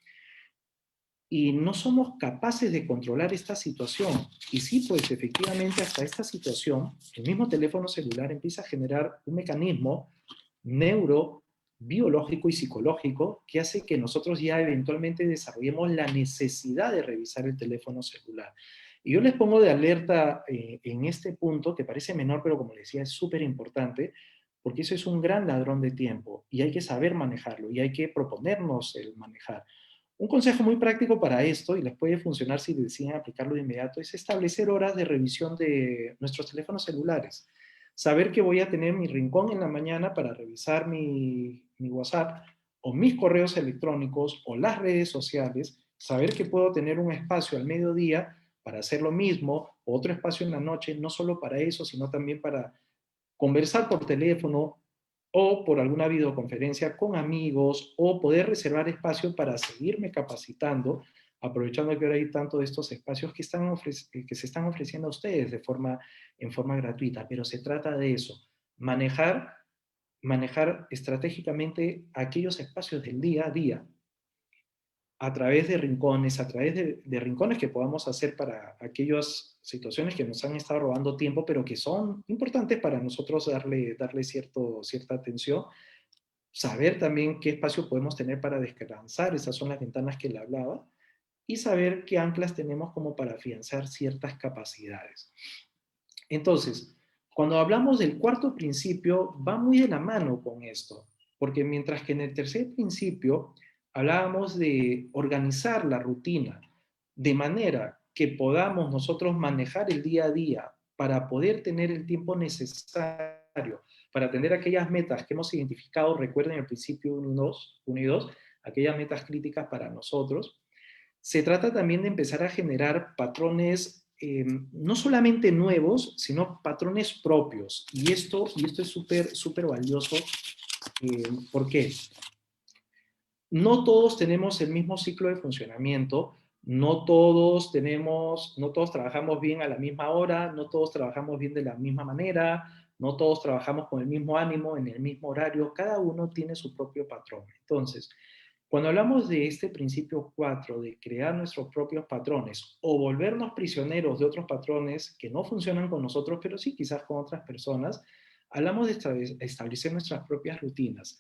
y no somos capaces de controlar esta situación. Y sí, pues efectivamente hasta esta situación, el mismo teléfono celular empieza a generar un mecanismo biológico y psicológico que hace que nosotros ya eventualmente desarrollemos la necesidad de revisar el teléfono celular. Y yo les pongo de alerta en este punto, que parece menor, pero como les decía, es súper importante, porque eso es un gran ladrón de tiempo y hay que saber manejarlo y hay que proponernos el manejar. Un consejo muy práctico para esto, y les puede funcionar si deciden aplicarlo de inmediato, es establecer horas de revisión de nuestros teléfonos celulares. Saber que voy a tener mi rincón en la mañana para revisar mi WhatsApp o mis correos electrónicos o las redes sociales. Saber que puedo tener un espacio al mediodía para hacer lo mismo, otro espacio en la noche, no solo para eso, sino también para conversar por teléfono o por alguna videoconferencia con amigos o poder reservar espacio para seguirme capacitando, aprovechando que ahora hay tanto de estos espacios que se están ofreciendo a ustedes en forma gratuita. Pero se trata de eso, manejar estratégicamente aquellos espacios del día a día a través de rincones, a través de rincones que podamos hacer para aquellas situaciones que nos han estado robando tiempo, pero que son importantes para nosotros darle cierta atención. Saber también qué espacio podemos tener para descansar, esas son las ventanas que le hablaba, y saber qué anclas tenemos como para afianzar ciertas capacidades. Entonces, cuando hablamos del cuarto principio, va muy de la mano con esto, porque mientras que en el tercer principio hablábamos de organizar la rutina de manera que podamos nosotros manejar el día a día para poder tener el tiempo necesario para atender aquellas metas que hemos identificado, recuerden el principio 1 y 2, aquellas metas críticas para nosotros, se trata también de empezar a generar patrones no solamente nuevos, sino patrones propios. Y esto es súper valioso. ¿Por qué? No todos tenemos el mismo ciclo de funcionamiento, no todos trabajamos bien a la misma hora, no todos trabajamos bien de la misma manera, no todos trabajamos con el mismo ánimo, en el mismo horario, cada uno tiene su propio patrón. Entonces, cuando hablamos de este principio 4, de crear nuestros propios patrones o volvernos prisioneros de otros patrones que no funcionan con nosotros, pero sí quizás con otras personas, hablamos de establecer nuestras propias rutinas.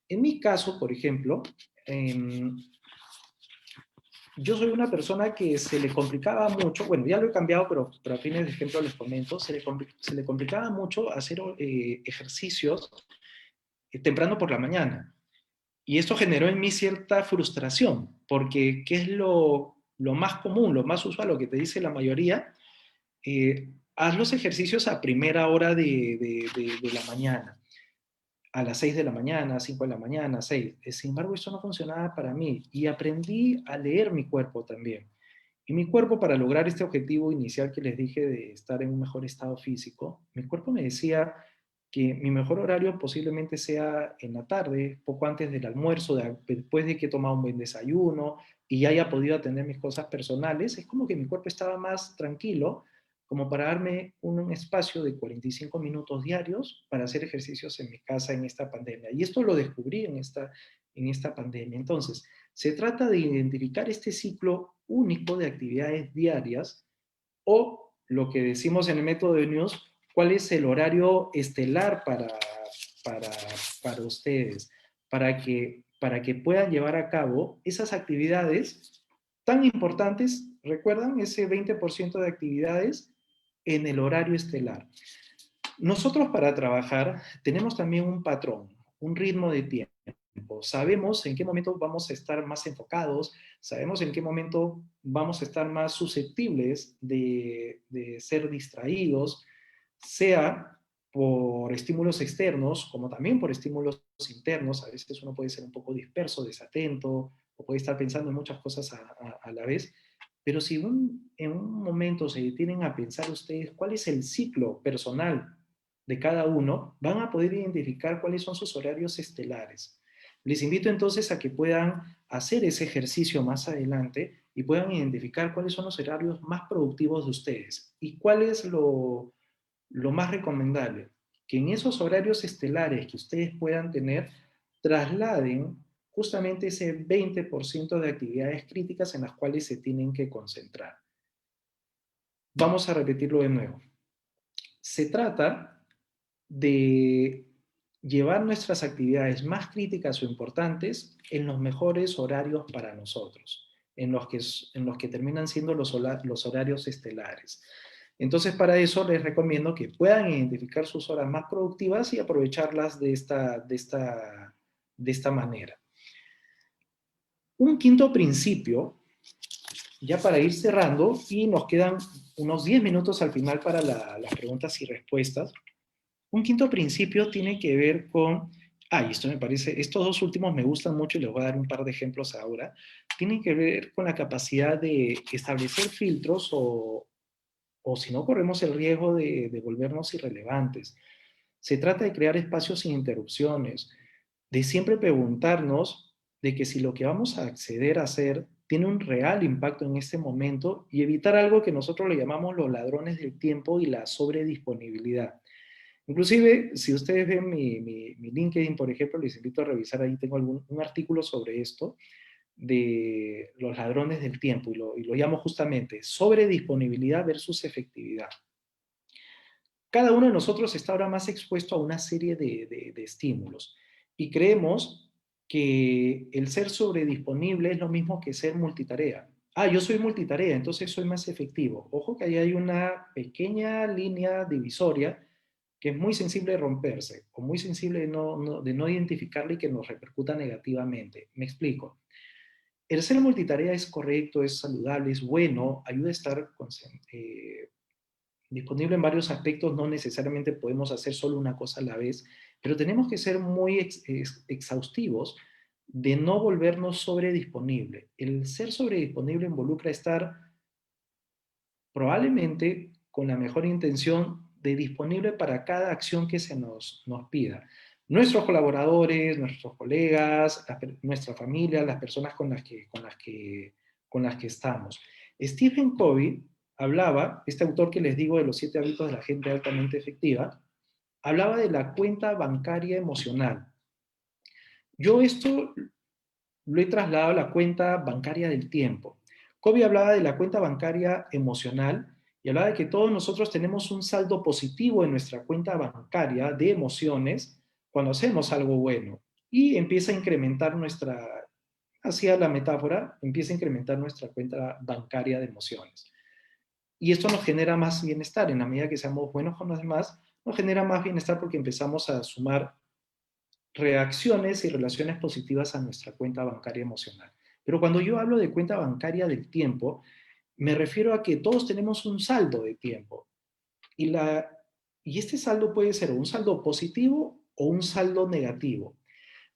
En mi caso, por ejemplo, eh, yo soy una persona que se le complicaba mucho, bueno, ya lo he cambiado, pero a fines de ejemplo les comento, se le complicaba mucho hacer ejercicios temprano por la mañana. Y esto generó en mí cierta frustración, porque ¿qué es lo más común, lo más usual, lo que te dice la mayoría? Haz los ejercicios a primera hora de la mañana, a las 6 de la mañana, 5 de la mañana, 6. Sin embargo, esto no funcionaba para mí y aprendí a leer mi cuerpo también. Y mi cuerpo, para lograr este objetivo inicial que les dije de estar en un mejor estado físico, mi cuerpo me decía que mi mejor horario posiblemente sea en la tarde, poco antes del almuerzo, después de que he tomado un buen desayuno y haya podido atender mis cosas personales. Es como que mi cuerpo estaba más tranquilo, como para darme un espacio de 45 minutos diarios para hacer ejercicios en mi casa en esta pandemia. Y esto lo descubrí en esta pandemia. Entonces, se trata de identificar este ciclo único de actividades diarias o lo que decimos en el método de News, cuál es el horario estelar para, para ustedes, para que puedan llevar a cabo esas actividades tan importantes, recuerdan, ese 20% de actividades en el horario estelar. Nosotros para trabajar tenemos también un patrón, un ritmo de tiempo. Sabemos en qué momento vamos a estar más enfocados, sabemos en qué momento vamos a estar más susceptibles de ser distraídos, sea por estímulos externos, como también por estímulos internos. A veces uno puede ser un poco disperso, desatento, o puede estar pensando en muchas cosas a la vez. Pero si en un momento se detienen a pensar ustedes cuál es el ciclo personal de cada uno, van a poder identificar cuáles son sus horarios estelares. Les invito entonces a que puedan hacer ese ejercicio más adelante y puedan identificar cuáles son los horarios más productivos de ustedes y cuál es lo más recomendable. Que en esos horarios estelares que ustedes puedan tener, trasladen justamente ese 20% de actividades críticas en las cuales se tienen que concentrar. Vamos a repetirlo de nuevo. Se trata de llevar nuestras actividades más críticas o importantes en los mejores horarios para nosotros, en los que terminan siendo los horarios estelares. Entonces, para eso les recomiendo que puedan identificar sus horas más productivas y aprovecharlas de esta manera. Un quinto principio, ya para ir cerrando, y nos quedan unos 10 minutos al final para las preguntas y respuestas. Un quinto principio tiene que ver con, y esto me parece, estos dos últimos me gustan mucho y les voy a dar un par de ejemplos ahora, tienen que ver con la capacidad de establecer filtros o si no corremos el riesgo de volvernos irrelevantes. Se trata de crear espacios sin interrupciones, de siempre preguntarnos de que si lo que vamos a acceder a hacer tiene un real impacto en este momento y evitar algo que nosotros le llamamos los ladrones del tiempo y la sobredisponibilidad. Inclusive, si ustedes ven mi LinkedIn, por ejemplo, les invito a revisar, ahí tengo un artículo sobre esto, de los ladrones del tiempo, y lo llamo justamente sobredisponibilidad versus efectividad. Cada uno de nosotros está ahora más expuesto a una serie de estímulos y creemos que el ser sobredisponible es lo mismo que ser multitarea. Yo soy multitarea, entonces soy más efectivo. Ojo que ahí hay una pequeña línea divisoria que es muy sensible de romperse o muy sensible de no identificarla y que nos repercuta negativamente. Me explico. El ser multitarea es correcto, es saludable, es bueno, ayuda a estar disponible en varios aspectos, no necesariamente podemos hacer solo una cosa a la vez, pero tenemos que ser muy exhaustivos de no volvernos sobredisponible. El ser sobredisponible involucra estar probablemente con la mejor intención de disponible para cada acción que se nos pida. Nuestros colaboradores, nuestros colegas, nuestra familia, las personas con las que estamos. Stephen Covey hablaba, este autor que les digo de los 7 hábitos de la gente altamente efectiva, hablaba de la cuenta bancaria emocional. Yo esto lo he trasladado a la cuenta bancaria del tiempo. Covey hablaba de la cuenta bancaria emocional y hablaba de que todos nosotros tenemos un saldo positivo en nuestra cuenta bancaria de emociones cuando hacemos algo bueno y empieza a incrementar hacia la metáfora, empieza a incrementar nuestra cuenta bancaria de emociones. Y esto nos genera más bienestar. En la medida que seamos buenos con los demás, nos genera más bienestar porque empezamos a sumar reacciones y relaciones positivas a nuestra cuenta bancaria emocional. Pero cuando yo hablo de cuenta bancaria del tiempo, me refiero a que todos tenemos un saldo de tiempo. Y este saldo puede ser un saldo positivo o un saldo negativo.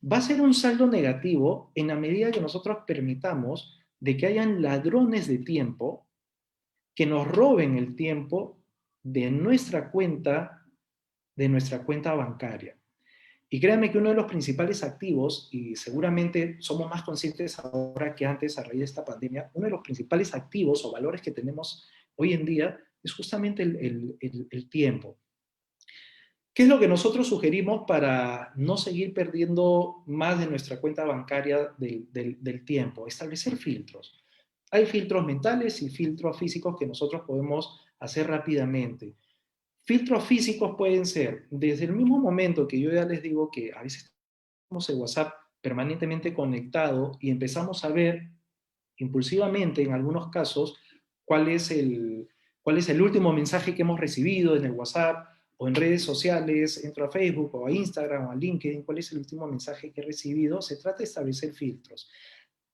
Va a ser un saldo negativo en la medida que nosotros permitamos de que hayan ladrones de tiempo que nos roben el tiempo de nuestra cuenta bancaria. Y créanme que uno de los principales activos, y seguramente somos más conscientes ahora que antes a raíz de esta pandemia, uno de los principales activos o valores que tenemos hoy en día es justamente el tiempo. ¿Qué es lo que nosotros sugerimos para no seguir perdiendo más de nuestra cuenta bancaria del tiempo? Establecer filtros. Hay filtros mentales y filtros físicos que nosotros podemos hacer rápidamente. Filtros físicos pueden ser, desde el mismo momento que yo ya les digo que a veces tenemos el WhatsApp permanentemente conectado y empezamos a ver impulsivamente en algunos casos cuál es el último mensaje que hemos recibido en el WhatsApp o en redes sociales, entro a Facebook o a Instagram o a LinkedIn, cuál es el último mensaje que he recibido. Se trata de establecer filtros.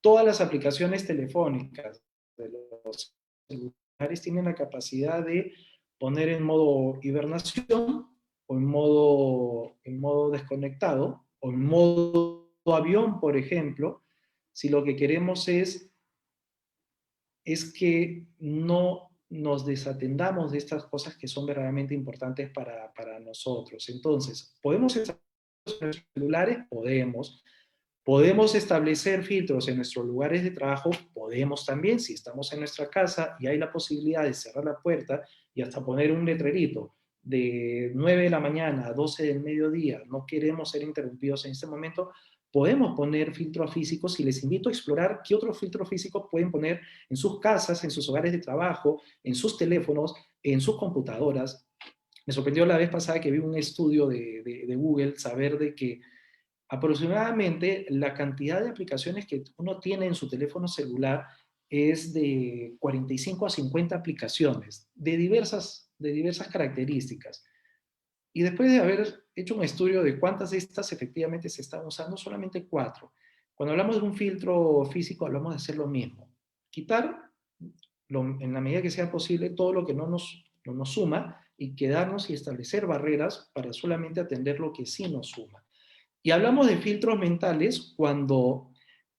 Todas las aplicaciones telefónicas de los celulares tienen la capacidad de poner en modo hibernación o en modo desconectado o en modo avión, por ejemplo, si lo que queremos es que no nos desatendamos de estas cosas que son verdaderamente importantes para nosotros. Entonces, ¿podemos estar en nuestros celulares? Podemos establecer filtros en nuestros lugares de trabajo, podemos también, si estamos en nuestra casa y hay la posibilidad de cerrar la puerta y hasta poner un letrerito de 9 de la mañana a 12 del mediodía, no queremos ser interrumpidos en este momento, podemos poner filtros físicos y les invito a explorar qué otros filtros físicos pueden poner en sus casas, en sus hogares de trabajo, en sus teléfonos, en sus computadoras, Me sorprendió la vez pasada que vi un estudio de Google, saber de que aproximadamente la cantidad de aplicaciones que uno tiene en su teléfono celular es de 45 a 50 aplicaciones de diversas características. Y después de haber hecho un estudio de cuántas de estas efectivamente se están usando, solamente 4. Cuando hablamos de un filtro físico, hablamos de hacer lo mismo. Quitar, en la medida que sea posible, todo lo que no nos suma y quedarnos y establecer barreras para solamente atender lo que sí nos suma. Y hablamos de filtros mentales cuando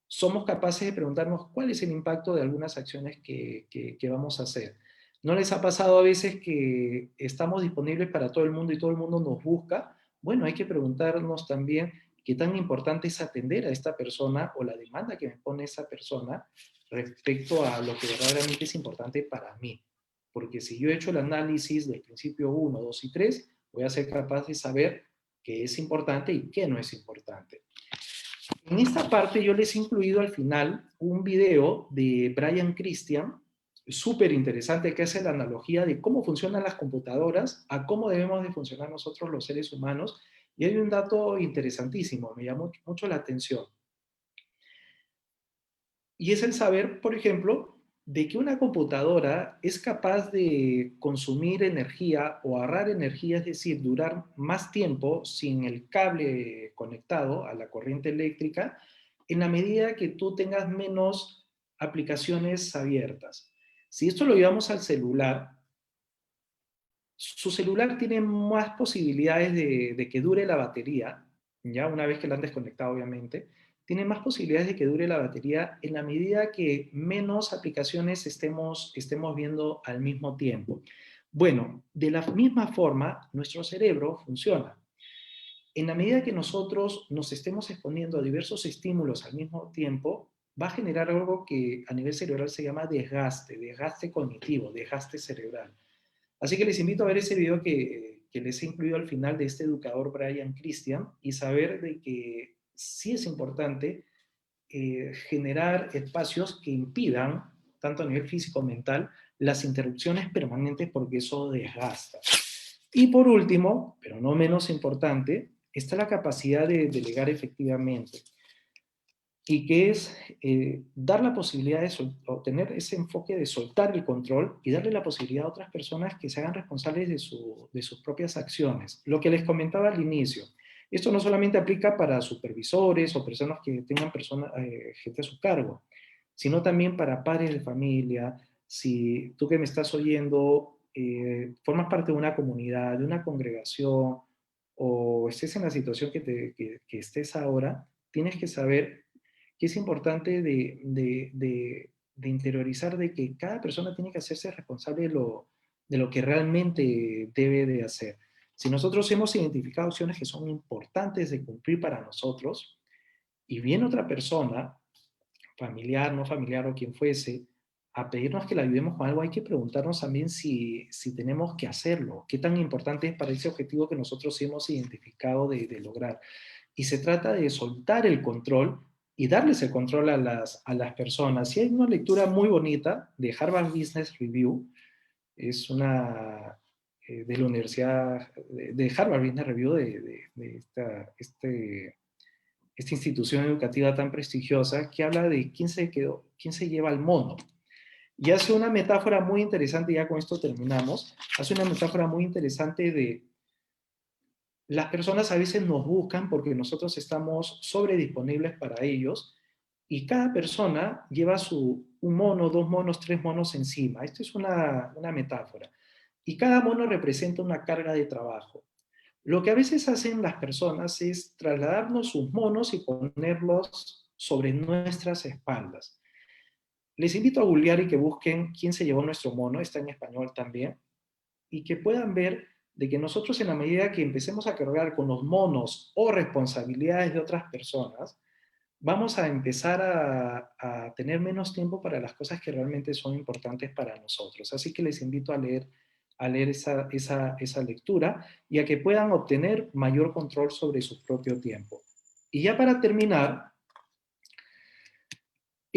somos capaces de preguntarnos cuál es el impacto de algunas acciones que vamos a hacer. ¿No les ha pasado a veces que estamos disponibles para todo el mundo y todo el mundo nos busca? Bueno, hay que preguntarnos también qué tan importante es atender a esta persona o la demanda que me pone esa persona respecto a lo que verdaderamente es importante para mí. Porque si yo he hecho el análisis del principio 1, 2 y 3, voy a ser capaz de saber qué es importante y qué no es importante. En esta parte yo les he incluido al final un video de Brian Christian, súper interesante, que hace la analogía de cómo funcionan las computadoras a cómo debemos de funcionar nosotros los seres humanos. Y hay un dato interesantísimo, me llamó mucho la atención. Y es el saber, por ejemplo, de que una computadora es capaz de consumir energía o ahorrar energía, es decir, durar más tiempo sin el cable conectado a la corriente eléctrica, en la medida que tú tengas menos aplicaciones abiertas. Si esto lo llevamos al celular, su celular tiene más posibilidades de que dure la batería, ya una vez que la han desconectado, obviamente, tiene más posibilidades de que dure la batería en la medida que menos aplicaciones estemos viendo al mismo tiempo. Bueno, de la misma forma, nuestro cerebro funciona. En la medida que nosotros nos estemos exponiendo a diversos estímulos al mismo tiempo, va a generar algo que a nivel cerebral se llama desgaste cognitivo, desgaste cerebral. Así que les invito a ver ese video que les he incluido al final de este educador Brian Christian y saber de que sí es importante generar espacios que impidan, tanto a nivel físico como mental, las interrupciones permanentes porque eso desgasta. Y por último, pero no menos importante, está la capacidad de delegar efectivamente y que es dar la posibilidad de obtener ese enfoque de soltar el control y darle la posibilidad a otras personas que se hagan responsables de sus propias acciones. Lo que les comentaba al inicio, esto no solamente aplica para supervisores o personas que tengan gente a su cargo, sino también para padres de familia. Si tú que me estás oyendo formas parte de una comunidad, de una congregación, o estés en la situación que estés ahora, tienes que saber que es importante de interiorizar de que cada persona tiene que hacerse responsable de lo que realmente debe de hacer. Si nosotros hemos identificado acciones que son importantes de cumplir para nosotros, y viene otra persona, familiar, no familiar o quien fuese, a pedirnos que le ayudemos con algo, hay que preguntarnos también si tenemos que hacerlo, qué tan importante es para ese objetivo que nosotros hemos identificado de lograr. Y se trata de soltar el control y darles el control a las personas. Y hay una lectura muy bonita de Harvard Business Review, es una de la Universidad de Harvard Business Review, de esta institución educativa tan prestigiosa, que habla de quién se lleva al mono. Y hace una metáfora muy interesante, ya con esto terminamos, hace una metáfora muy interesante de las personas a veces nos buscan porque nosotros estamos sobredisponibles para ellos y cada persona lleva un mono, 2 monos, 3 monos encima. Esto es una metáfora. Y cada mono representa una carga de trabajo. Lo que a veces hacen las personas es trasladarnos sus monos y ponerlos sobre nuestras espaldas. Les invito a googlear y que busquen quién se llevó nuestro mono, está en español también, y que puedan ver de que nosotros en la medida que empecemos a cargar con los monos o responsabilidades de otras personas, vamos a empezar a tener menos tiempo para las cosas que realmente son importantes para nosotros. Así que les invito a leer esa lectura y a que puedan obtener mayor control sobre su propio tiempo. Y ya para terminar,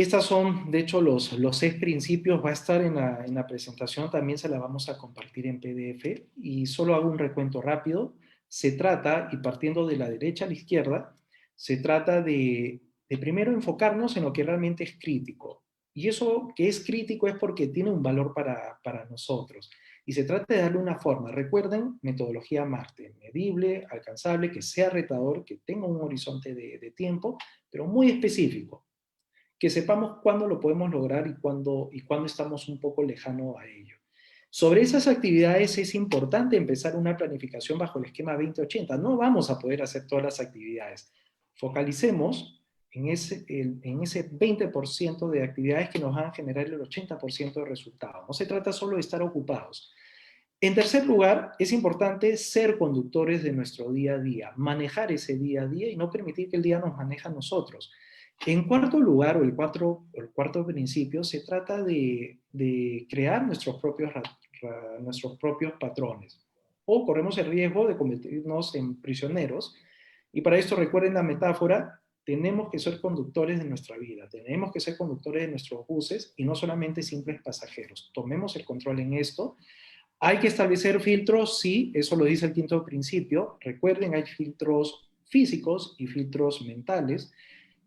Estos son, de hecho, los 6 principios. Va a estar en la presentación, también se la vamos a compartir en PDF. Y solo hago un recuento rápido. Se trata, y partiendo de la derecha a la izquierda, se trata de primero enfocarnos en lo que realmente es crítico. Y eso que es crítico es porque tiene un valor para nosotros. Y se trata de darle una forma. Recuerden, metodología Marte, medible, alcanzable, que sea retador, que tenga un horizonte de tiempo, pero muy específico, que sepamos cuándo lo podemos lograr y cuándo estamos un poco lejanos a ello. Sobre esas actividades es importante empezar una planificación bajo el esquema 2080. No vamos a poder hacer todas las actividades. Focalicemos en ese 20% de actividades que nos van a generar el 80% de resultados. No se trata solo de estar ocupados. En tercer lugar, es importante ser conductores de nuestro día a día, manejar ese día a día y no permitir que el día nos maneje a nosotros. En cuarto lugar, el cuarto principio, se trata de crear nuestros propios patrones. O corremos el riesgo de convertirnos en prisioneros. Y para esto, recuerden la metáfora, tenemos que ser conductores de nuestra vida, tenemos que ser conductores de nuestros buses y no solamente simples pasajeros. Tomemos el control en esto. Hay que establecer filtros, sí, eso lo dice el quinto principio. Recuerden, hay filtros físicos y filtros mentales.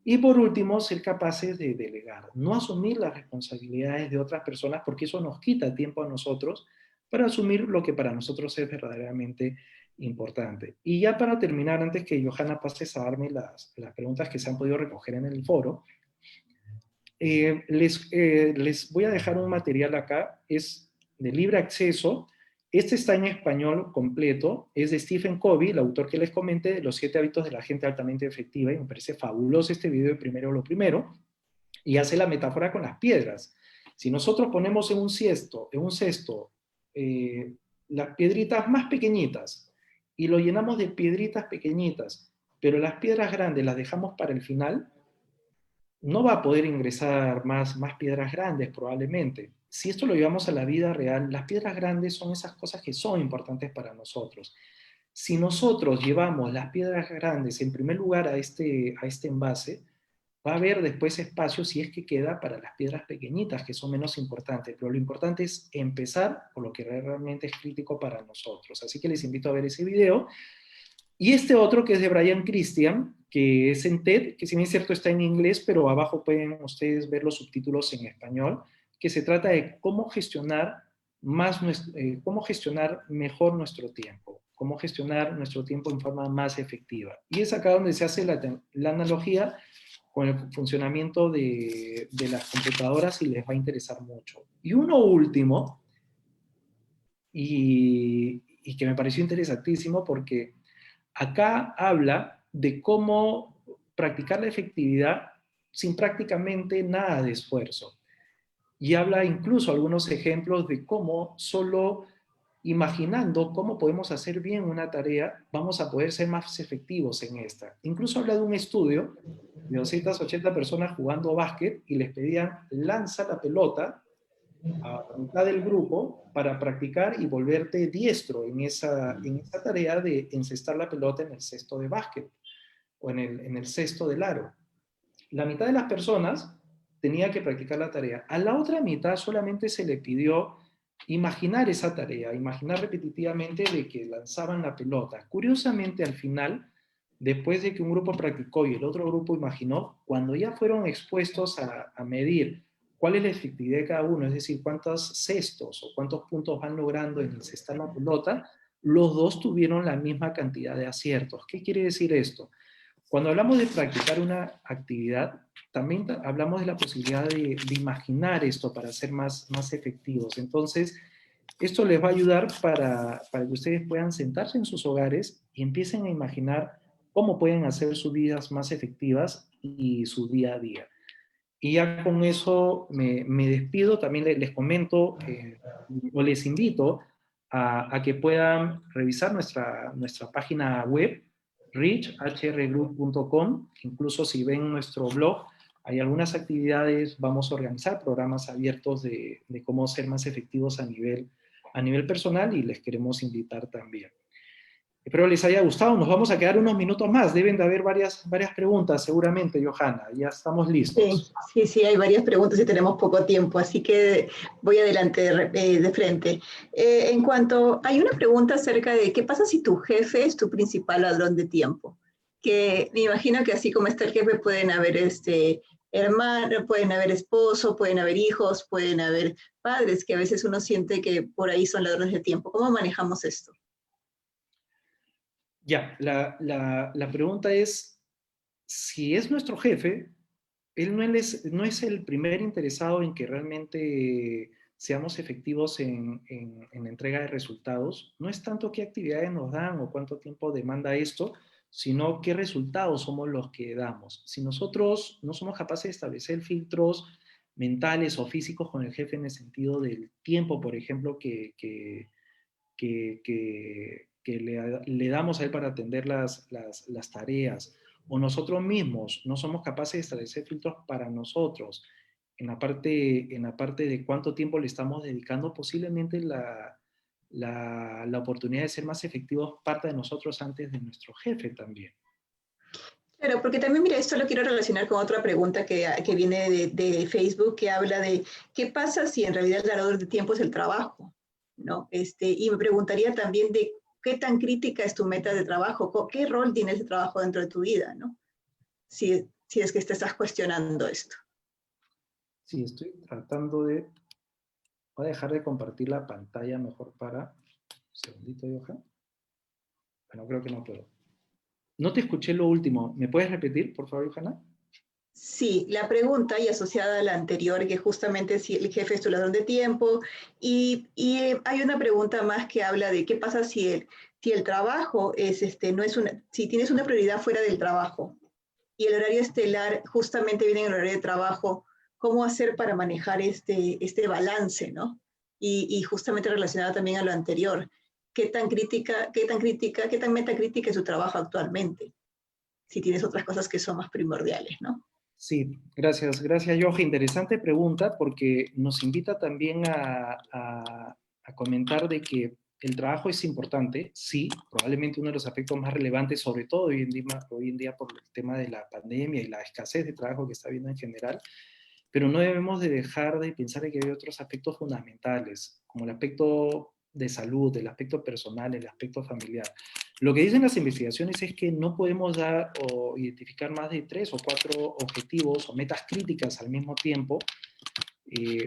Y por último, ser capaces de delegar, no asumir las responsabilidades de otras personas porque eso nos quita tiempo a nosotros para asumir lo que para nosotros es verdaderamente importante. Y ya para terminar, antes que Johanna pases a darme las preguntas que se han podido recoger en el foro, les voy a dejar un material acá, es de libre acceso. Este está en español completo, es de Stephen Covey, el autor que les comenté, de los 7 hábitos de la gente altamente efectiva, y me parece fabuloso este video de Primero lo Primero, y hace la metáfora con las piedras. Si nosotros ponemos en un cesto las piedritas más pequeñitas, y lo llenamos de piedritas pequeñitas, pero las piedras grandes las dejamos para el final, no va a poder ingresar más piedras grandes probablemente. Si esto lo llevamos a la vida real, las piedras grandes son esas cosas que son importantes para nosotros. Si nosotros llevamos las piedras grandes en primer lugar a este envase, va a haber después espacio, si es que queda, para las piedras pequeñitas, que son menos importantes. Pero lo importante es empezar por lo que realmente es crítico para nosotros. Así que les invito a ver ese video. Y este otro que es de Brian Christian, que es en TED, que si bien es cierto está en inglés, pero abajo pueden ustedes ver los subtítulos en español, que se trata de cómo gestionar mejor nuestro tiempo, cómo gestionar nuestro tiempo en forma más efectiva. Y es acá donde se hace la analogía con el funcionamiento de las computadoras y les va a interesar mucho. Y uno último, y que me pareció interesantísimo porque acá habla de cómo practicar la efectividad sin prácticamente nada de esfuerzo. Y habla incluso algunos ejemplos de cómo solo imaginando cómo podemos hacer bien una tarea, vamos a poder ser más efectivos en esta. Incluso habla de un estudio de 280 personas jugando básquet y les pedían lanza la pelota a la mitad del grupo para practicar y volverte diestro en esa tarea de encestar la pelota en el cesto de básquet o en el cesto del aro. La mitad de las personas tenía que practicar la tarea. A la otra mitad solamente se le pidió imaginar esa tarea, imaginar repetitivamente de que lanzaban la pelota. Curiosamente, al final, después de que un grupo practicó y el otro grupo imaginó, cuando ya fueron expuestos a medir cuál es la efectividad de cada uno, es decir, cuántos cestos o cuántos puntos van logrando en encestar la pelota, los dos tuvieron la misma cantidad de aciertos. ¿Qué quiere decir esto? Cuando hablamos de practicar una actividad, también hablamos de la posibilidad de imaginar esto para ser más efectivos. Entonces, esto les va a ayudar para que ustedes puedan sentarse en sus hogares y empiecen a imaginar cómo pueden hacer sus vidas más efectivas y su día a día. Y ya con eso me despido. También les comento o les invito a que puedan revisar nuestra página web, hrgroup.com. Incluso si ven nuestro blog, hay algunas actividades, vamos a organizar programas abiertos de cómo ser más efectivos a nivel personal y les queremos invitar también. Espero les haya gustado. Nos vamos a quedar unos minutos más. Deben de haber varias preguntas, seguramente, Johanna. Ya estamos Sí, listos. sí, sí, hay varias preguntas y tenemos poco tiempo, así que voy adelante de frente. Hay una pregunta acerca de qué pasa si tu jefe es tu principal ladrón de tiempo. Que me imagino que así como está el jefe pueden haber hermano, pueden haber esposo, pueden haber hijos, pueden haber padres, que a veces uno siente que por ahí son ladrones de tiempo. ¿Cómo manejamos esto? Ya, la pregunta es, si es nuestro jefe, él no es el primer interesado en que realmente seamos efectivos en la entrega de resultados. No es tanto qué actividades nos dan o cuánto tiempo demanda esto, sino qué resultados somos los que damos. Si nosotros no somos capaces de establecer filtros mentales o físicos con el jefe en el sentido del tiempo, por ejemplo, que le damos a él para atender las tareas, o nosotros mismos no somos capaces de establecer filtros para nosotros en la parte de cuánto tiempo le estamos dedicando, posiblemente la oportunidad de ser más efectivos parte de nosotros antes de nuestro jefe también. Claro, porque también, mira, esto lo quiero relacionar con otra pregunta que viene de Facebook, que habla de qué pasa si en realidad el ganador de tiempo es el trabajo, ¿no? Y me preguntaría también de qué tan crítica es tu meta de trabajo, qué rol tiene ese trabajo dentro de tu vida, ¿no? Si es que te estás cuestionando esto. Sí, estoy tratando de... Voy a dejar de compartir la pantalla mejor para... Un segundito, Johan. Bueno, creo que no puedo. No te escuché lo último. ¿Me puedes repetir, por favor, Johanna? Sí, la pregunta y asociada a la anterior, que justamente si el jefe es tu ladrón de tiempo, hay una pregunta más que habla de qué pasa si el trabajo no es si tienes una prioridad fuera del trabajo y el horario estelar justamente viene en el horario de trabajo, ¿cómo hacer para manejar este balance, ¿no? Y justamente relacionado también a lo anterior, qué tan metacrítica es tu trabajo actualmente? Si tienes otras cosas que son más primordiales, ¿no? Sí, gracias, Johan. Interesante pregunta porque nos invita también a comentar de que el trabajo es importante, sí, probablemente uno de los aspectos más relevantes, sobre todo hoy en día por el tema de la pandemia y la escasez de trabajo que está habiendo en general, pero no debemos de dejar de pensar que hay otros aspectos fundamentales, como el aspecto de salud, el aspecto personal, el aspecto familiar. Lo que dicen las investigaciones es que no podemos dar o identificar más de 3 o 4 objetivos o metas críticas al mismo tiempo,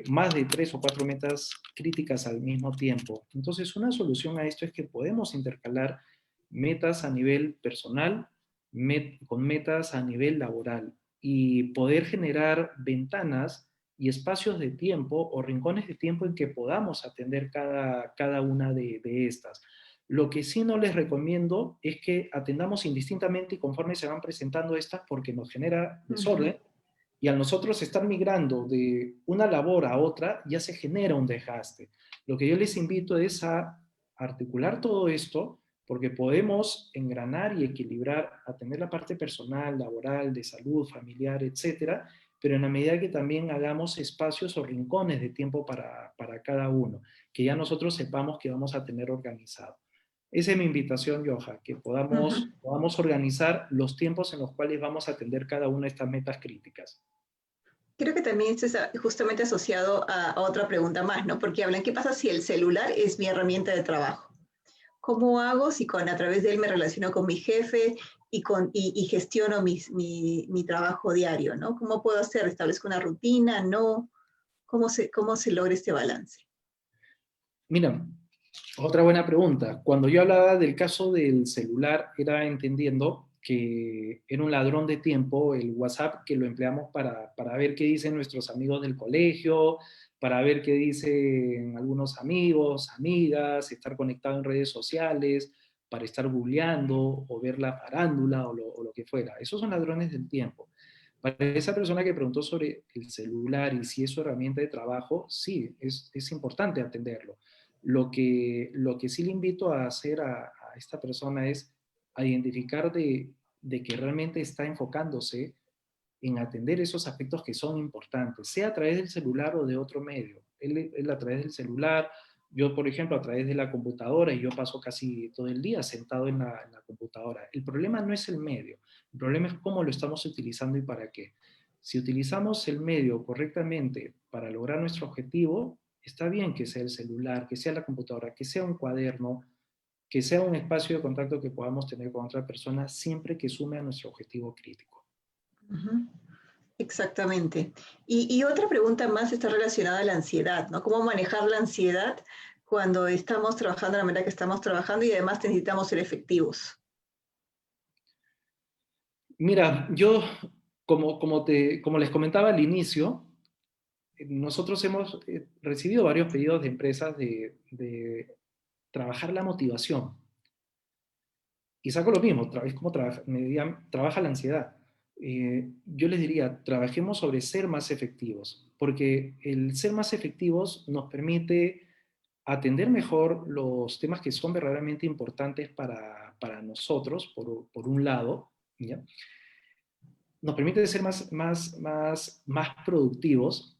más de 3 o 4 metas críticas al mismo tiempo. Entonces, una solución a esto es que podemos intercalar metas a nivel personal con metas a nivel laboral y poder generar ventanas y espacios de tiempo o rincones de tiempo en que podamos atender cada una de estas. Lo que sí no les recomiendo es que atendamos indistintamente y conforme se van presentando estas porque nos genera desorden. Y al nosotros estar migrando de una labor a otra, ya se genera un desgaste. Lo que yo les invito es a articular todo esto, porque podemos engranar y equilibrar, atender la parte personal, laboral, de salud, familiar, etcétera, pero en la medida que también hagamos espacios o rincones de tiempo para cada uno, que ya nosotros sepamos que vamos a tener organizado. Esa es mi invitación, Joha, que podamos organizar los tiempos en los cuales vamos a atender cada una de estas metas críticas. Creo que también esto es justamente asociado a otra pregunta más, ¿no? Porque hablan, ¿qué pasa si el celular es mi herramienta de trabajo? ¿Cómo hago si a través de él me relaciono con mi jefe y gestiono mi trabajo diario, ¿no? ¿Cómo puedo hacer? ¿Establezco una rutina? ¿No? ¿Cómo se logra este balance? Mira, otra buena pregunta. Cuando yo hablaba del caso del celular, era entendiendo que era un ladrón de tiempo el WhatsApp que lo empleamos para ver qué dicen nuestros amigos del colegio, para ver qué dicen algunos amigos, amigas, estar conectado en redes sociales, para estar googleando o ver la farándula o lo que fuera. Esos son ladrones del tiempo. Para esa persona que preguntó sobre el celular y si es su herramienta de trabajo, sí, es importante atenderlo. Lo que sí le invito a hacer a esta persona es a identificar de que realmente está enfocándose en atender esos aspectos que son importantes, sea a través del celular o de otro medio. Él a través del celular Yo, por ejemplo, a través de la computadora, y yo paso casi todo el día sentado en la computadora. El problema no es el medio, el problema es cómo lo estamos utilizando y para qué. Si utilizamos el medio correctamente para lograr nuestro objetivo, está bien que sea el celular, que sea la computadora, que sea un cuaderno, que sea un espacio de contacto que podamos tener con otra persona, siempre que sume a nuestro objetivo crítico. Ujú. Exactamente. Y otra pregunta más está relacionada a la ansiedad, ¿no? ¿Cómo manejar la ansiedad cuando estamos trabajando de la manera que estamos trabajando y además necesitamos ser efectivos? Mira, yo, como les comentaba al inicio, nosotros hemos recibido varios pedidos de empresas de trabajar la motivación. Y saco lo mismo, es como trabaja la ansiedad. Yo les diría, trabajemos sobre ser más efectivos, porque el ser más efectivos nos permite atender mejor los temas que son verdaderamente importantes para nosotros, por un lado, ¿ya? Nos permite ser más productivos,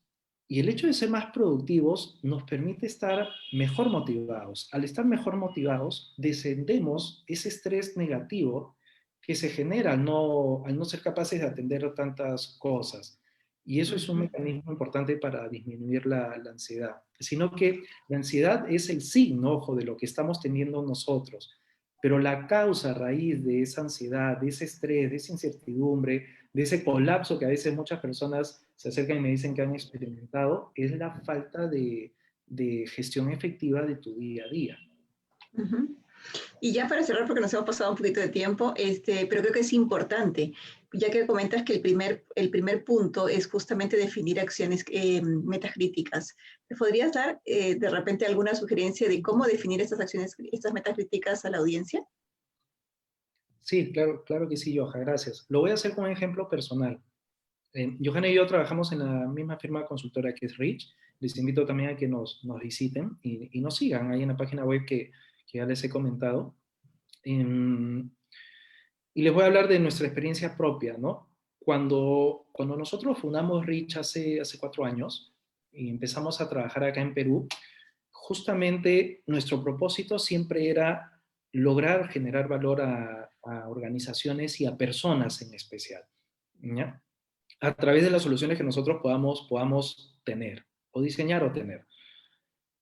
y el hecho de ser más productivos nos permite estar mejor motivados. Al estar mejor motivados, descendemos ese estrés negativo que se genera al no ser capaces de atender tantas cosas. Y eso es un Ujú. mecanismo importante para disminuir la ansiedad. Sino que la ansiedad es el signo, ojo, de lo que estamos teniendo nosotros. Pero la causa raíz de esa ansiedad, de ese estrés, de esa incertidumbre, de ese colapso que a veces muchas personas se acercan y me dicen que han experimentado, es la falta de gestión efectiva de tu día a día. Ujú. Y ya para cerrar, porque nos hemos pasado un poquito de tiempo, pero creo que es importante, ya que comentas que el primer punto es justamente definir acciones, metas críticas. ¿Me podrías dar de repente alguna sugerencia de cómo definir estas acciones, estas metas críticas a la audiencia? Sí, claro, claro que sí, Johan, gracias. Lo voy a hacer con un ejemplo personal. Johanna y yo trabajamos en la misma firma consultora que es Rich. Les invito también a que nos visiten y nos sigan ahí en la página web que ya les he comentado. Em, y les voy a hablar de nuestra experiencia propia, ¿no? Cuando nosotros fundamos Rich hace 4 años y empezamos a trabajar acá en Perú, justamente nuestro propósito siempre era lograr generar valor a organizaciones y a personas en especial, ¿ya? A través de las soluciones que nosotros podamos tener o diseñar o tener.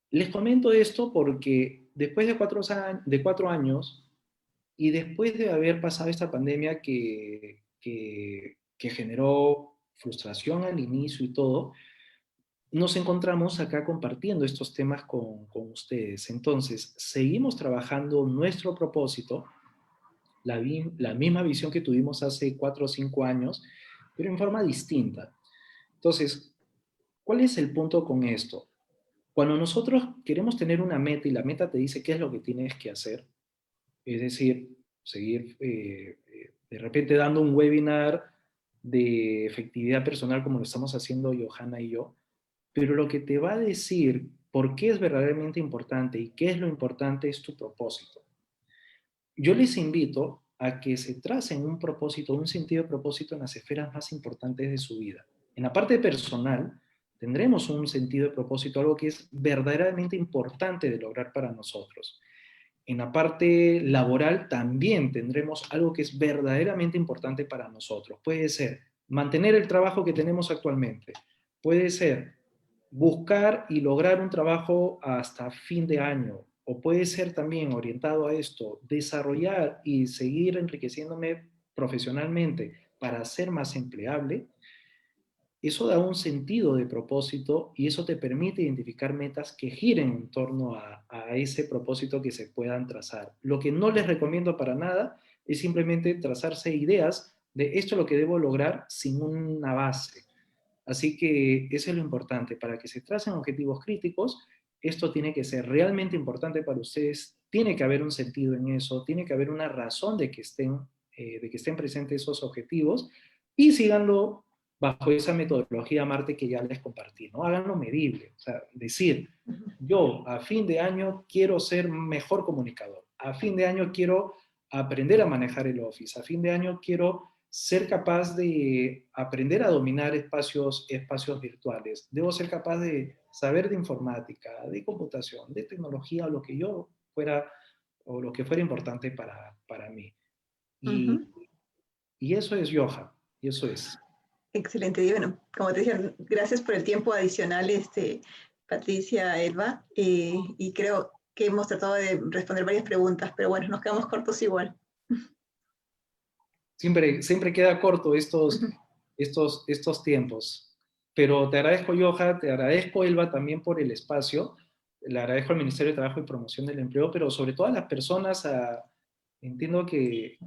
Les comento esto porque después de 4 años y después de haber pasado esta pandemia que generó frustración al inicio y todo, nos encontramos acá compartiendo estos temas con ustedes. Entonces, seguimos trabajando nuestro propósito, la misma visión que tuvimos hace 4 o 5 años, pero en forma distinta. Entonces, ¿cuál es el punto con esto? Cuando nosotros queremos tener una meta y la meta te dice qué es lo que tienes que hacer, es decir, seguir de repente dando un webinar de efectividad personal como lo estamos haciendo Johanna y yo, pero lo que te va a decir por qué es verdaderamente importante y qué es lo importante es tu propósito. Yo les invito a que se tracen un propósito, un sentido de propósito en las esferas más importantes de su vida. En la parte personal, tendremos un sentido de propósito, algo que es verdaderamente importante de lograr para nosotros. En la parte laboral también tendremos algo que es verdaderamente importante para nosotros. Puede ser mantener el trabajo que tenemos actualmente. Puede ser buscar y lograr un trabajo hasta fin de año. O puede ser también orientado a esto, desarrollar y seguir enriqueciéndome profesionalmente para ser más empleable. Eso da un sentido de propósito y eso te permite identificar metas que giren en torno a ese propósito que se puedan trazar. Lo que no les recomiendo para nada es simplemente trazarse ideas de esto es lo que debo lograr sin una base. Así que eso es lo importante. Para que se tracen objetivos críticos, esto tiene que ser realmente importante para ustedes, tiene que haber un sentido en eso, tiene que haber una razón de que estén presentes esos objetivos y síganlo bajo esa metodología Marte que ya les compartí, ¿no? Háganlo medible, o sea, decir, yo a fin de año quiero ser mejor comunicador, a fin de año quiero aprender a manejar el Office, a fin de año quiero ser capaz de aprender a dominar espacios virtuales. Debo ser capaz de saber de informática, de computación, de tecnología, o lo que fuera importante para mí. Y, Ujú. y eso es Yoja, y eso es. Excelente. Y bueno, como te decía, gracias por el tiempo adicional, Patricia, Elba, y creo que hemos tratado de responder varias preguntas, pero bueno, nos quedamos cortos igual. Siempre queda corto Ujú. estos tiempos. Pero te agradezco, Yoja, te agradezco, Elba, también por el espacio. Le agradezco al Ministerio de Trabajo y Promoción del Empleo, pero sobre todo a las personas, entiendo que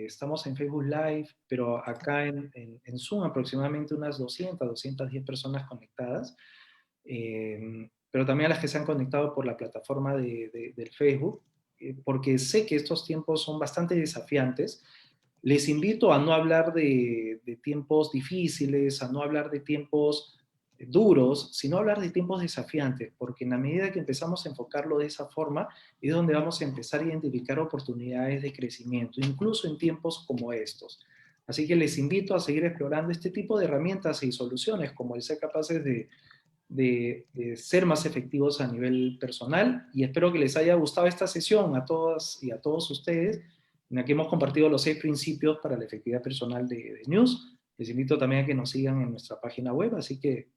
estamos en Facebook Live, pero acá en Zoom aproximadamente unas 210 personas conectadas, pero también a las que se han conectado por la plataforma del Facebook, porque sé que estos tiempos son bastante desafiantes. Les invito a no hablar de tiempos difíciles, a no hablar de tiempos duros, sino hablar de tiempos desafiantes, porque en la medida que empezamos a enfocarlo de esa forma, es donde vamos a empezar a identificar oportunidades de crecimiento, incluso en tiempos como estos. Así que les invito a seguir explorando este tipo de herramientas y soluciones, como el ser capaces de ser más efectivos a nivel personal, y espero que les haya gustado esta sesión a todas y a todos ustedes, en la que hemos compartido los 6 principios para la efectividad personal de News. Les invito también a que nos sigan en nuestra página web, así que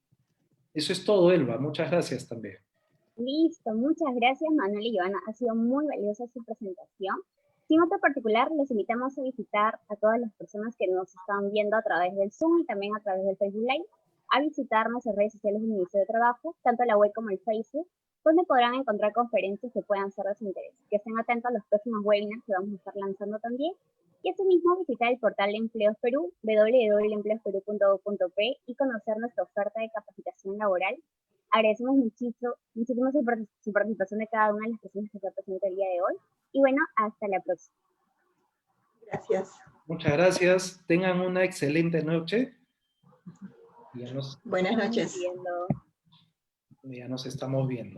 eso es todo, Elba. Muchas gracias también. Listo, muchas gracias Manuel y Joana, ha sido muy valiosa su presentación. Sin otro particular, les invitamos a visitar a todas las personas que nos están viendo a través del Zoom y también a través del Facebook Live, a visitar nuestras redes sociales del Ministerio de Trabajo, tanto la web como el Facebook, donde podrán encontrar conferencias que puedan ser de su interés. Que estén atentos a los próximos webinars que vamos a estar lanzando también. Y asimismo visitar el portal de Empleos Perú, www.empleosperú.gov.p, y conocer nuestra oferta de capacitación laboral. Agradecemos muchísimo su participación de cada una de las personas que está presente el día de hoy. Y bueno, hasta la próxima. Gracias. Muchas gracias. Tengan una excelente noche. Buenas Estamos noches. viendo. Ya nos estamos viendo.